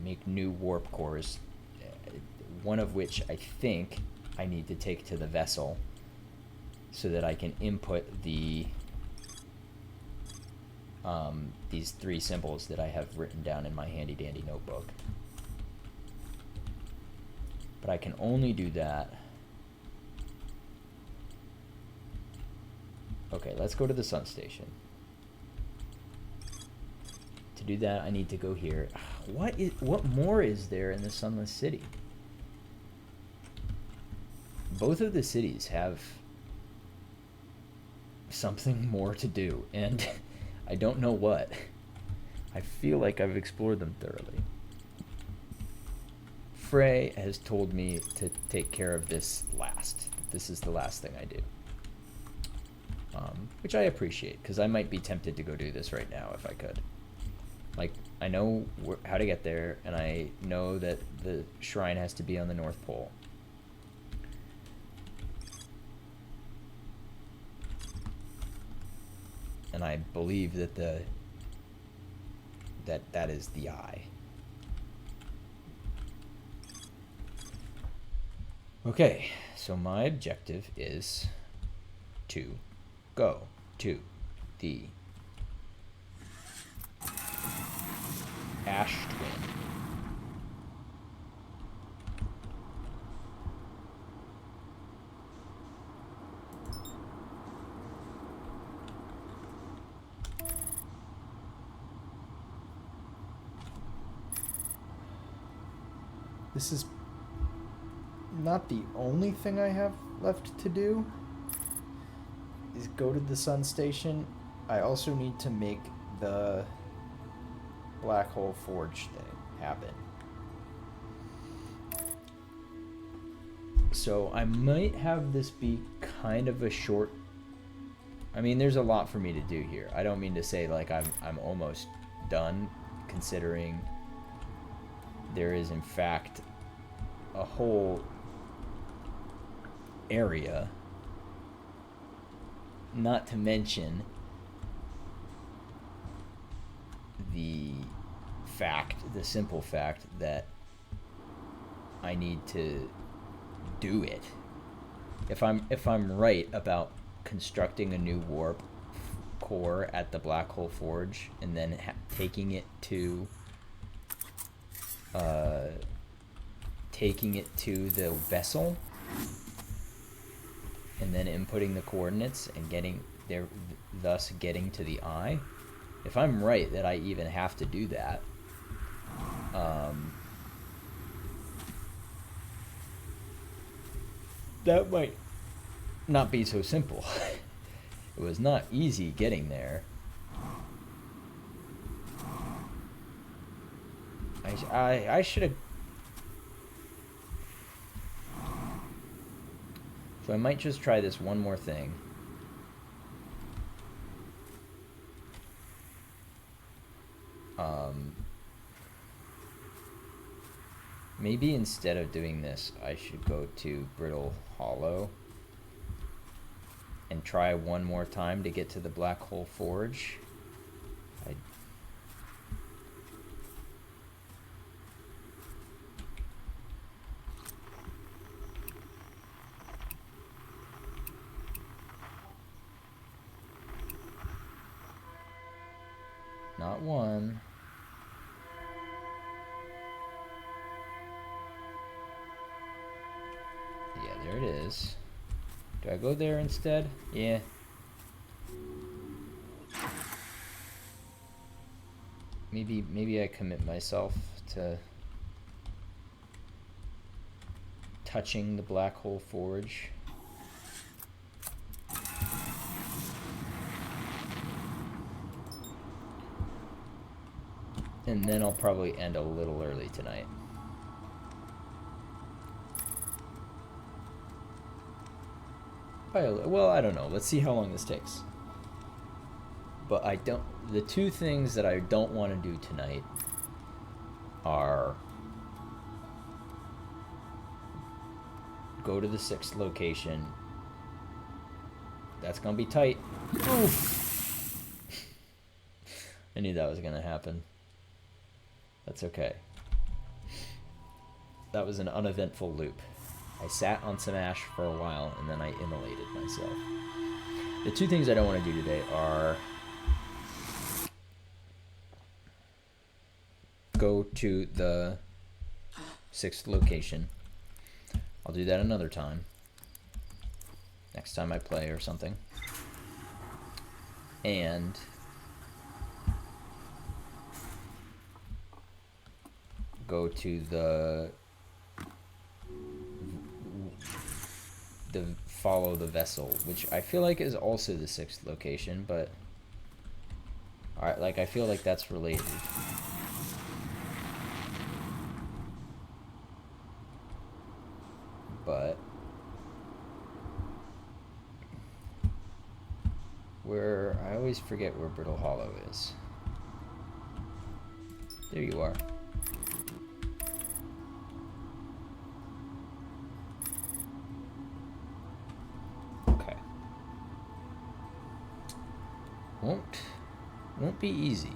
A: Make new warp cores, one of which I think I need to take to the vessel so that I can input the these 3 symbols that I have written down in my handy dandy notebook. But I can only do that. Okay, let's go to the sun station. To do that, I need to go here. What more is there in the Sunless City? Both of the cities have something more to do, and I don't know what. I feel like I've explored them thoroughly. Frey has told me to take care of this last. This is the last thing I do. Which I appreciate, because I might be tempted to go do this right now if I could. Like, I know how to get there, and I know that the shrine has to be on the North Pole. And I believe that that is the eye. Okay, so my objective is to go to the Ash Twin. This is not the only thing I have left to do, is go to the sun station. I also need to make the Black Hole Forge thing happen. So I might have this be kind of a short... I mean, there's a lot for me to do here. I don't mean to say like I'm almost done, considering there is in fact a whole area, not to mention the simple fact that I need to do it. If I'm right about constructing a new warp core at the Black Hole Forge and then taking it to the vessel and then inputting the coordinates and thus getting to the eye. If I'm right that I even have to do that, that might not be so simple. It was not easy getting there. I should have So I might just try this one more thing. Maybe instead of doing this, I should go to Brittle Hollow and try one more time to get to the Black Hole Forge. Not one. Yeah, there it is. Do I go there instead? Yeah. Maybe I commit myself to touching the Black Hole Forge. And then I'll probably end a little early tonight. Well, I don't know. Let's see how long this takes. But the two things that I don't want to do tonight are go to the 6th location. That's gonna be tight. Oof. I knew that was gonna happen. That's okay. That was an uneventful loop. I sat on some ash for a while and then I immolated myself. The two things I don't want to do today are go to the 6th location. I'll do that another time. Next time I play or something. And go to the follow the vessel, which I feel like is also the 6th location, but alright, like I feel like that's related. But I always forget where Brittle Hollow is. There you are. Okay. Won't be easy.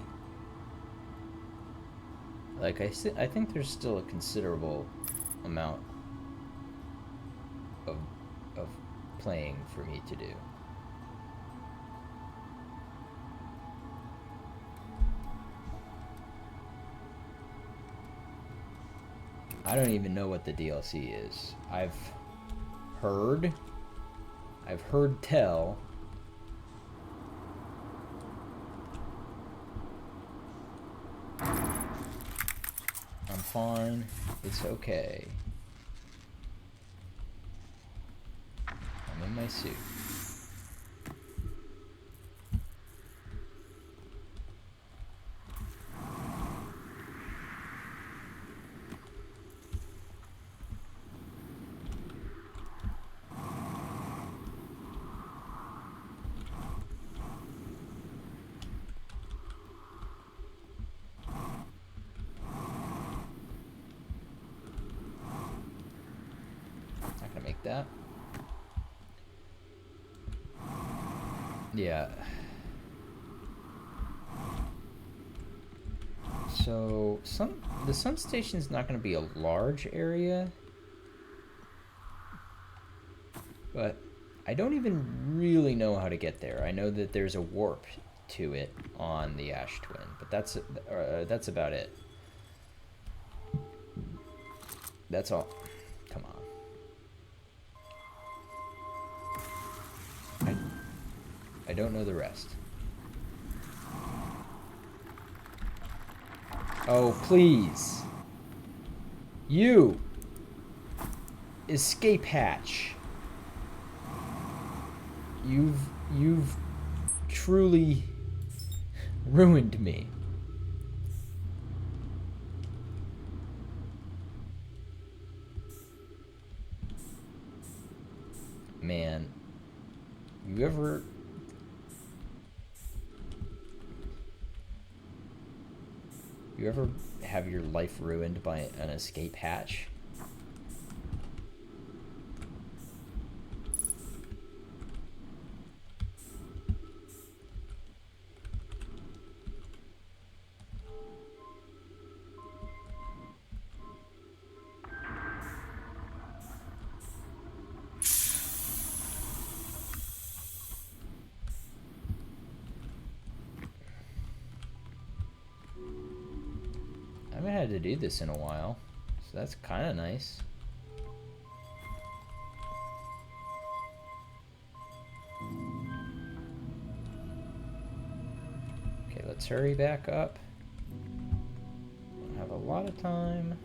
A: Like I think there's still a considerable amount of playing for me to do. I don't even know what the DLC is. I've heard tell. I'm fine. It's okay. I'm in my suit. That. Yeah. So the sun station is not going to be a large area, but I don't even really know how to get there. I know that there's a warp to it on the Ash Twin, but that's about it. That's all. Come on. I don't know the rest. Oh, please. You. Escape hatch. You've truly ruined me. Man, you ever... You ever have your life ruined by an escape hatch? I haven't had to do this in a while, so that's kind of nice. Okay, let's hurry back up. Don't have a lot of time.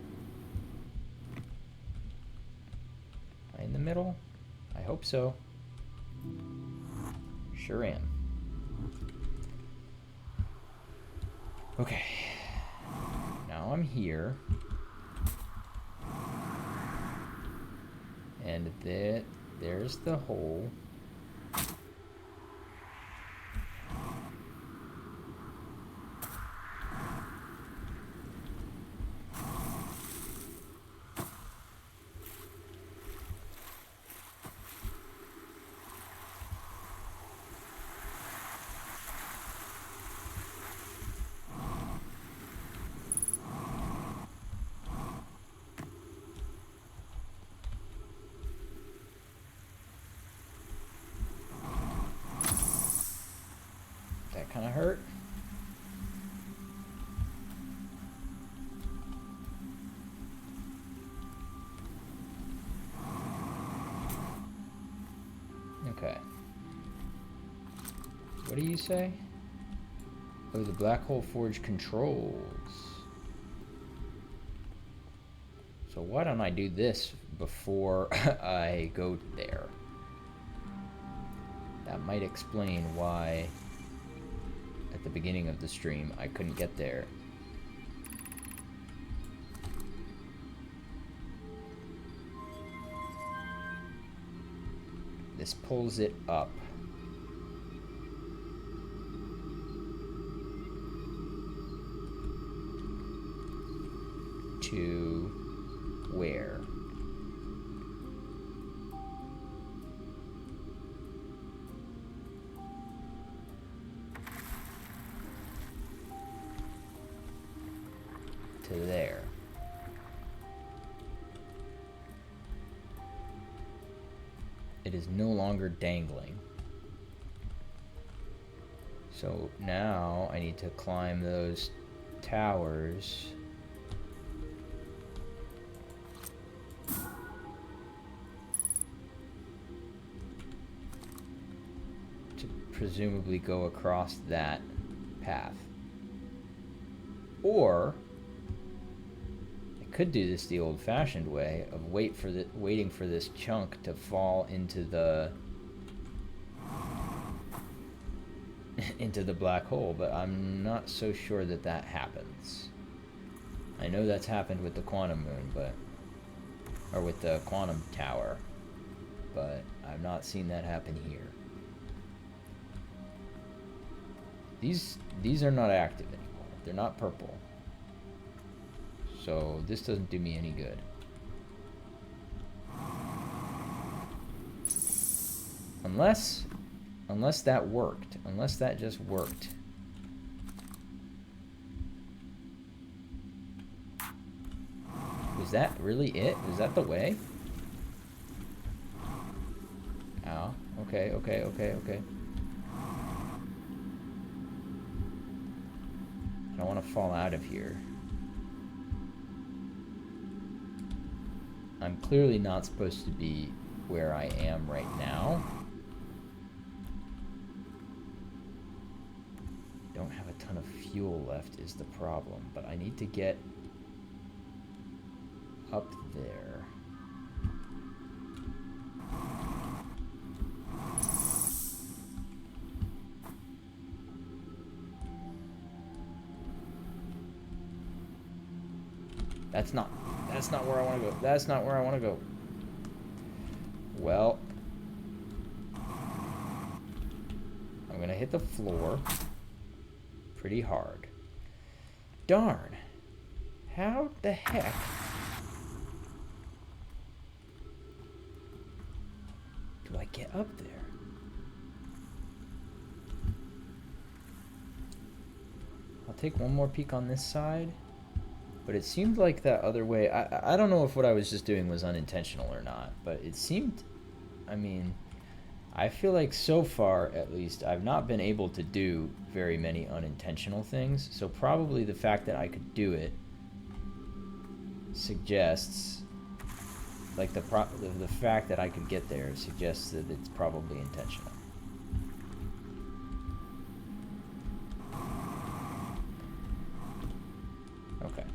A: Am I in the middle? I hope so. Sure am. Okay. Now I'm here. And there's the hole. That kind of hurt. Okay. What do you say? Oh, the Black Hole Forge controls. So why don't I do this before I go there? That might explain why at the beginning of the stream I couldn't get there. This pulls it up. To where? To there. It is no longer dangling. So now I need to climb those towers. To presumably go across that path. Or could do this the old-fashioned way of waiting for this chunk to fall into the into the black hole, but I'm not so sure that that happens. I know that's happened with the quantum moon, or with the quantum tower, but I've not seen that happen here. These are not active anymore. They're not purple. So this doesn't do me any good. Unless that worked. Unless that just worked. Was that really it? Was that the way? Ow. Okay. I don't want to fall out of here. I'm clearly not supposed to be where I am right now. Don't have a ton of fuel left is the problem, but I need to get up there. That's not where I want to go. That's not where I want to go. Well, hit the floor pretty hard. Darn. How the heck? Do I get up there? I'll take one more peek on this side. But it seemed like that other way... I don't know if what I was just doing was unintentional or not. But it seemed... I mean... I feel like so far, at least, I've not been able to do very many unintentional things. So probably the fact that I could do it suggests... Like, the fact that I could get there suggests that it's probably intentional. Okay.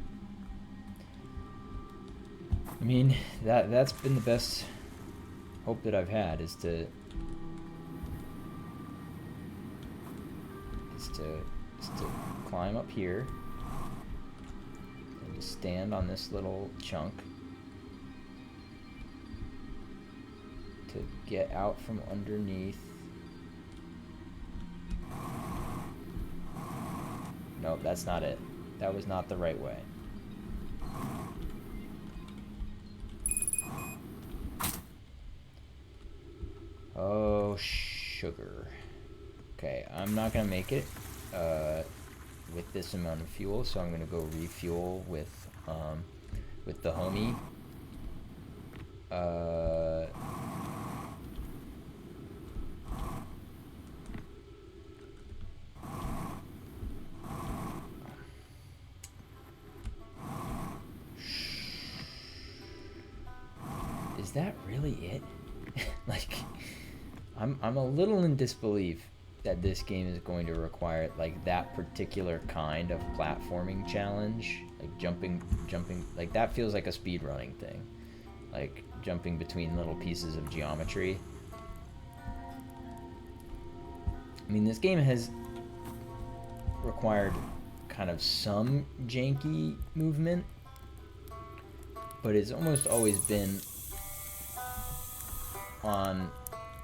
A: I mean, that's been the best hope that I've had, is to climb up here and just stand on this little chunk to get out from underneath. Nope, that's not it. That was not the right way. Oh, sugar. Okay, I'm not gonna make it with this amount of fuel, so I'm gonna go refuel with the homie. Is that really it? Like, I'm a little in disbelief that this game is going to require like that particular kind of platforming challenge, like jumping, like that feels like a speedrunning thing, like jumping between little pieces of geometry. I mean, this game has required kind of some janky movement, but it's almost always been on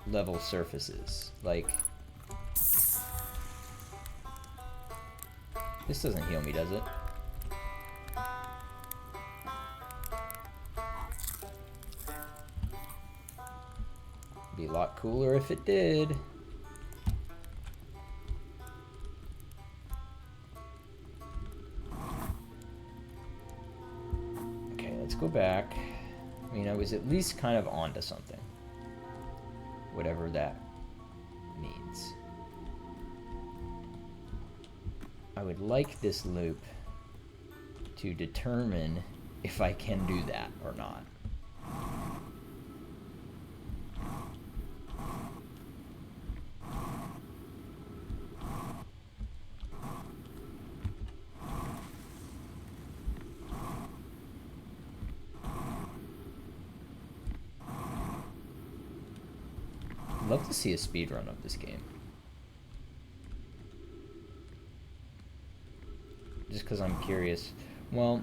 A: level surfaces. Like, this doesn't heal me, does it? Be a lot cooler if it did. Okay, let's go back. I mean, I was at least kind of onto something. Whatever that means. I would like this loop to determine if I can do that or not. I'd love to see a speedrun of this game. Just because I'm curious. Well,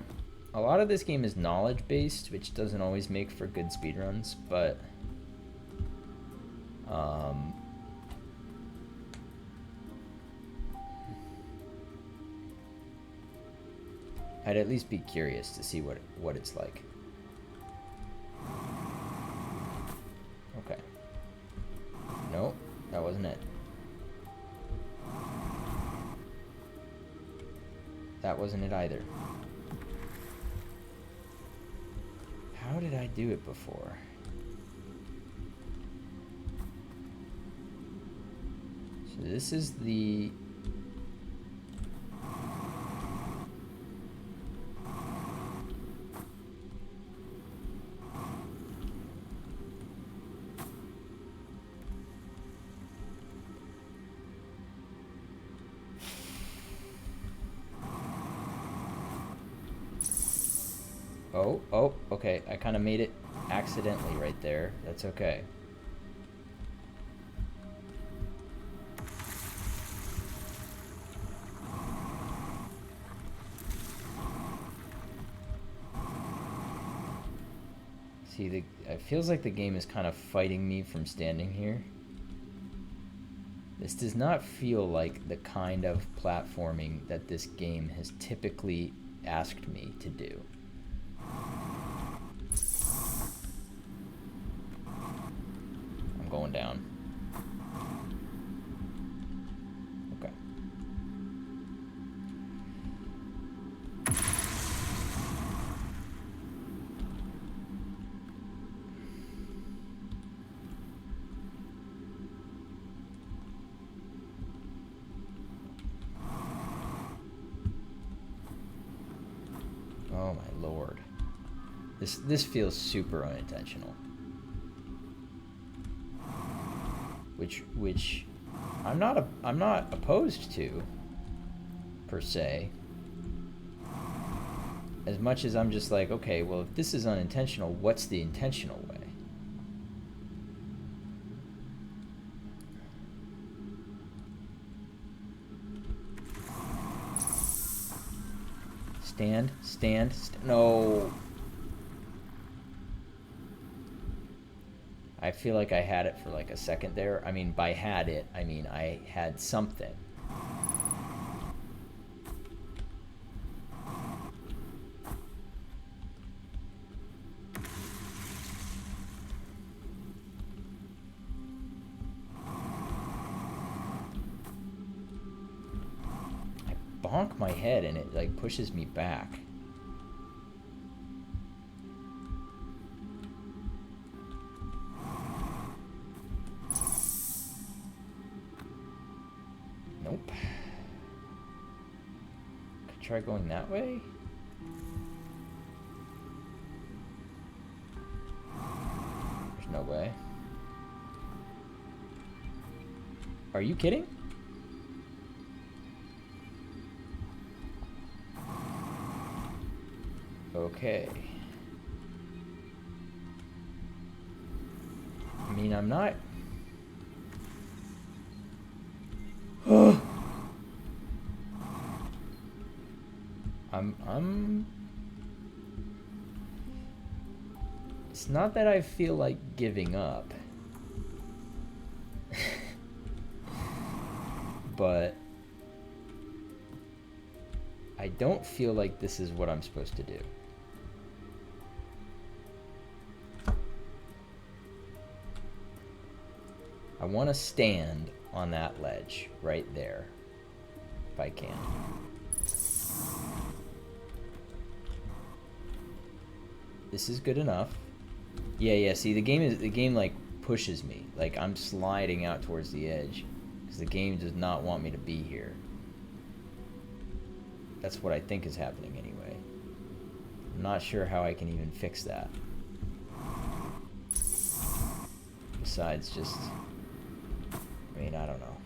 A: a lot of this game is knowledge-based, which doesn't always make for good speedruns, but I'd at least be curious to see what it's like. Okay. Nope, that wasn't it. That wasn't it either. How did I do it before? So this is the... Oh, okay. I kind of made it accidentally right there. That's okay. See, it feels like the game is kind of fighting me from standing here. This does not feel like the kind of platforming that this game has typically asked me to do. I'm going down. Okay. Oh my lord. This feels super unintentional. Which I'm not opposed to, per se. As much as I'm just like, okay, well, if this is unintentional, what's the intentional way? Stand, no. I feel like I had it for like a second there. I mean, by had it, I mean I had something. I bonk my head and it like pushes me back. Nope. Could try going that way? There's no way. Are you kidding? Okay. I mean, I'm not... It's not that I feel like giving up. But I don't feel like this is what I'm supposed to do. I want to stand on that ledge right there, if I can. This is good enough. Yeah, see, the game like pushes me. Like I'm sliding out towards the edge because the game does not want me to be here. That's what I think is happening anyway. I'm not sure how I can even fix that. Besides just... I mean, I don't know.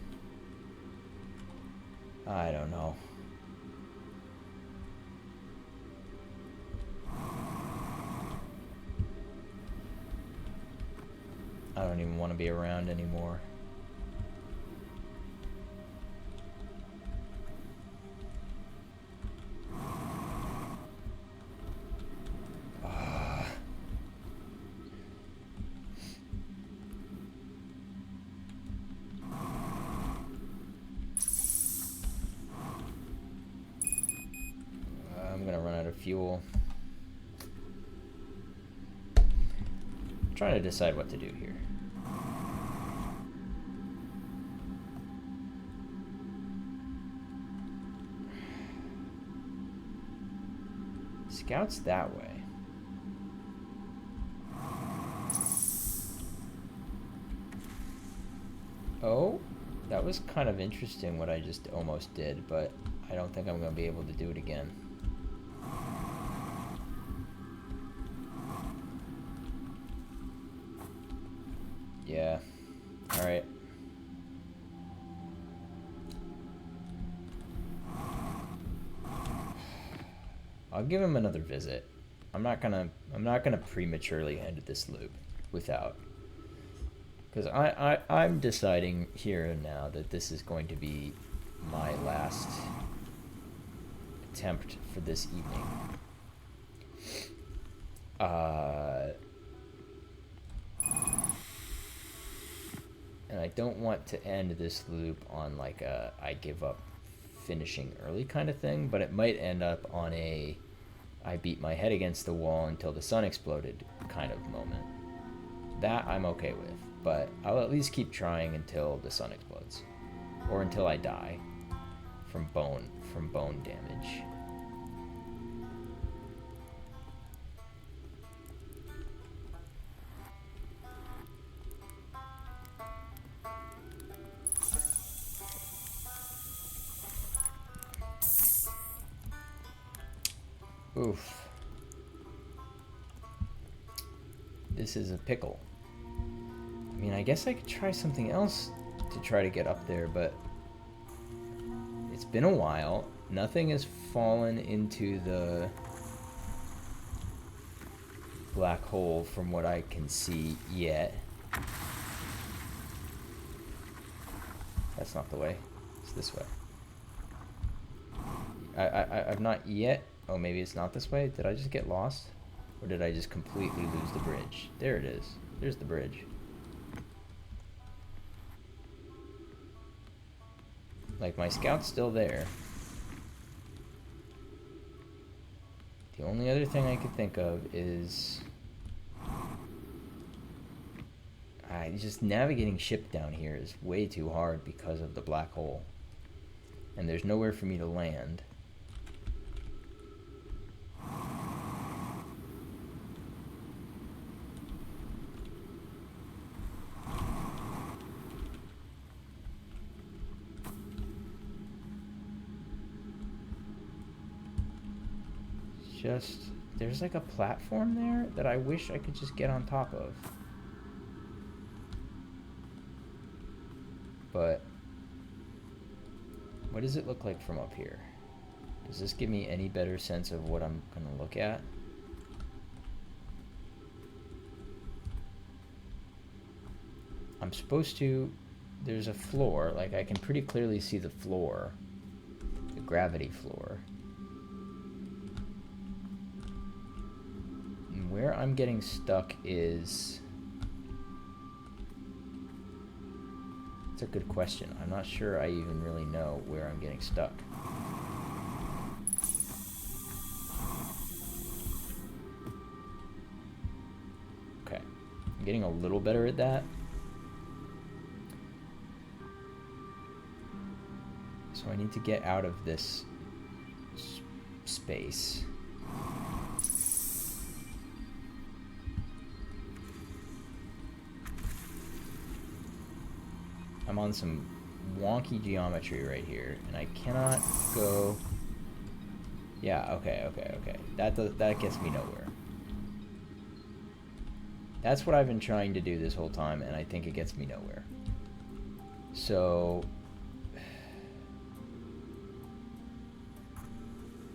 A: I don't know. I don't even want to be around anymore. I'm gonna run out of fuel. I'm trying to decide what to do here. Scouts that way. Oh, that was kind of interesting what I just almost did, but I don't think I'm going to be able to do it again. Yeah. Alright. I'll give him another visit. I'm not gonna prematurely end this loop without, because I'm deciding here and now that this is going to be my last attempt for this evening. And I don't want to end this loop on like a I give up finishing early kind of thing, but it might end up on a I beat my head against the wall until the sun exploded kind of moment. That I'm okay with, but I'll at least keep trying until the sun explodes. Or until I die from bone damage. Oof. This is a pickle. I mean, I guess I could try something else to try to get up there, but it's been a while. Nothing has fallen into the black hole from what I can see yet. That's not the way. It's this way. I've not yet. Oh, maybe it's not this way. Did I just get lost? Or did I just completely lose the bridge? There it is. There's the bridge. Like, my scout's still there. The only other thing I could think of is... just navigating ship down here is way too hard because of the black hole. And there's nowhere for me to land. There's like a platform there that I wish I could just get on top of. But what does it look like from up here? Does this give me any better sense of what I'm gonna look at? I'm supposed to, there's a floor, like I can pretty clearly see the floor, the gravity floor. And where I'm getting stuck is, it's a good question. I'm not sure I even really know where I'm getting stuck. Okay, I'm getting a little better at that. So I need to get out of this space. I'm on some wonky geometry right here, and I cannot go... Yeah, okay. That gets me nowhere. That's what I've been trying to do this whole time, and I think it gets me nowhere. So...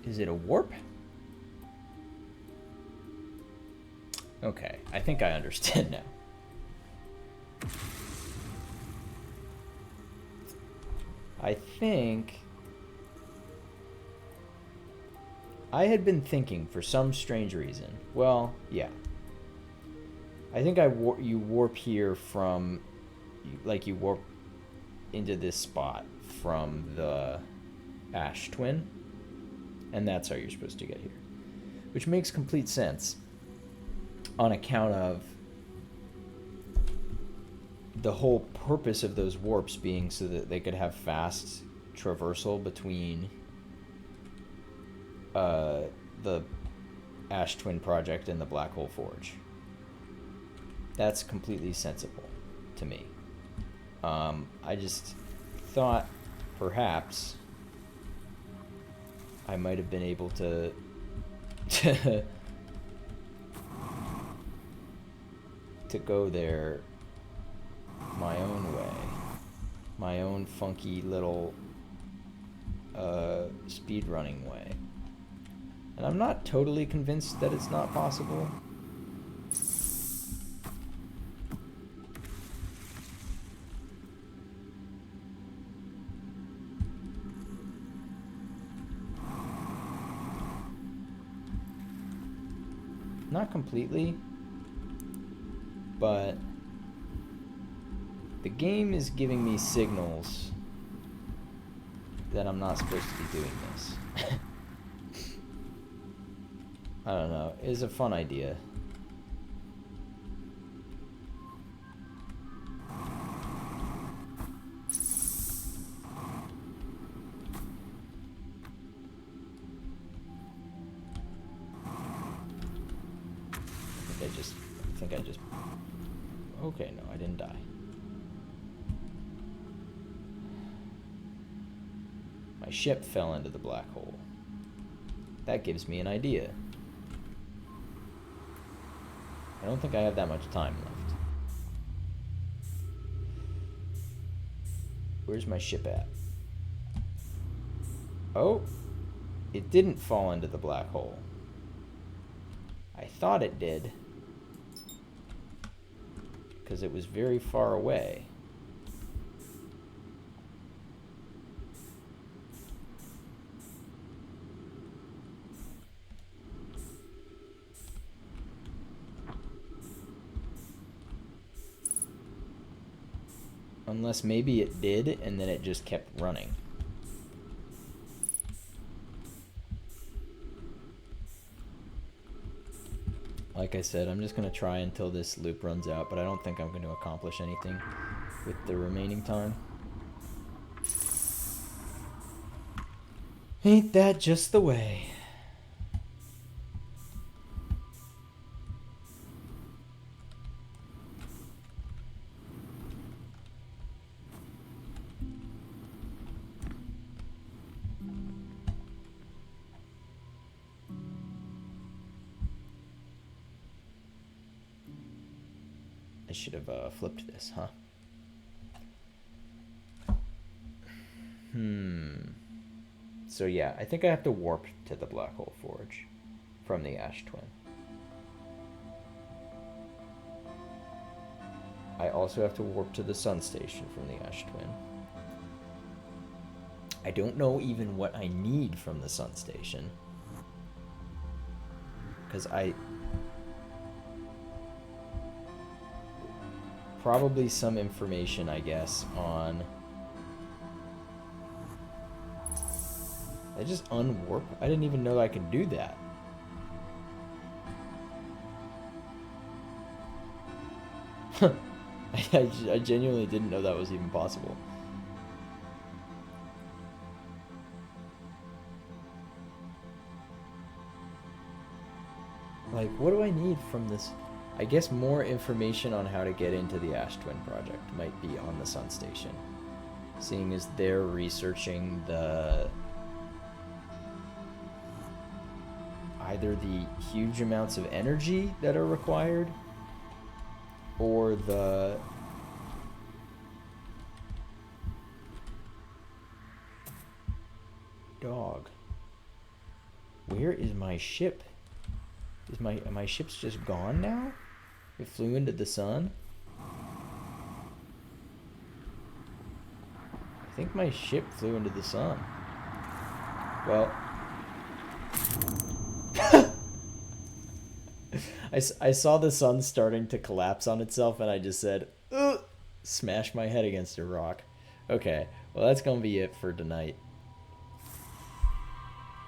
A: Is it a warp? Okay, I think I understand now. I think... I had been thinking for some strange reason. Well, yeah. I think you warp here from... Like, you warp into this spot from the Ash Twin. And that's how you're supposed to get here. Which makes complete sense on account of the whole purpose of those warps being so that they could have fast traversal between the Ash Twin Project and the Black Hole Forge. That's completely sensible to me. I just thought perhaps I might have been able to go there my own way, my own funky little speedrunning way. And I'm not totally convinced that it's not possible. Not completely, but The game is giving me signals that I'm not supposed to be doing this. I don't know. It's a fun idea. I think I just... Okay, no, I didn't die. My ship fell into the black hole. That gives me an idea. I don't think I have that much time left. Where's my ship at? Oh, it didn't fall into the black hole. I thought it did, because it was very far away. Unless maybe it did, and then it just kept running. Like I said, I'm just going to try until this loop runs out, but I don't think I'm going to accomplish anything with the remaining time. Ain't that just the way? I should have flipped this, huh? So yeah, I think I have to warp to the Black Hole Forge from the Ash Twin. I also have to warp to the Sun Station from the Ash Twin. I don't know even what I need from the Sun Station, because probably some information, I guess, on... I just unwarp? I didn't even know I could do that. I genuinely didn't know that was even possible. Like, what do I need from this? I guess more information on how to get into the Ash Twin project might be on the Sun Station, seeing as they're researching either the huge amounts of energy that are required or the dog. Where is my ship? Is my ship's just gone now? It flew into the sun? I think my ship flew into the sun. Well, I saw the sun starting to collapse on itself, and I just said, ugh, smash my head against a rock. Okay, well, that's gonna be it for tonight.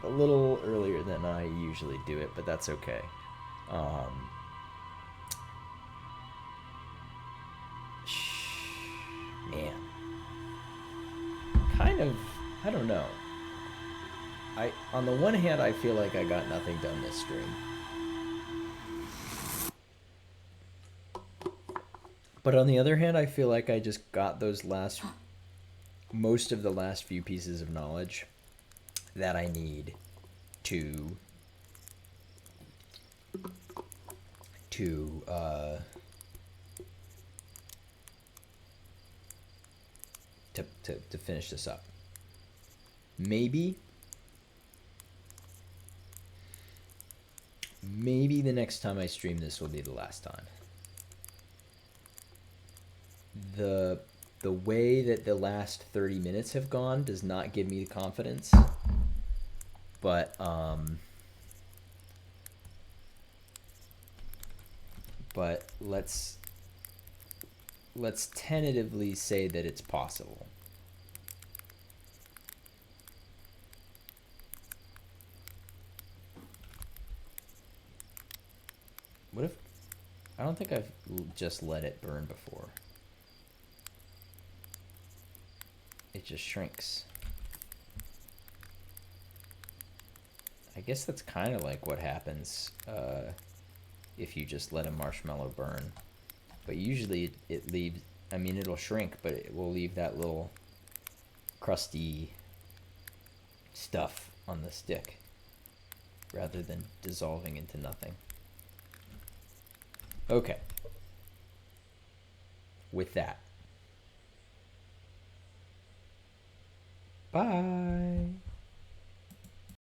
A: A little earlier than I usually do it, but that's okay. Man. Kind of, I don't know. On the one hand, I feel like I got nothing done this stream. But on the other hand, I feel like I just got most of the last few pieces of knowledge that I need to finish this up. Maybe the next time I stream this will be the last time. The way that the last 30 minutes have gone does not give me the confidence. But let's let's tentatively say that it's possible. What if, I don't think I've just let it burn before. It just shrinks. I guess that's kind of like what happens if you just let a marshmallow burn. But usually it leaves, I mean, it'll shrink, but it will leave that little crusty stuff on the stick rather than dissolving into nothing. Okay. With that. Bye.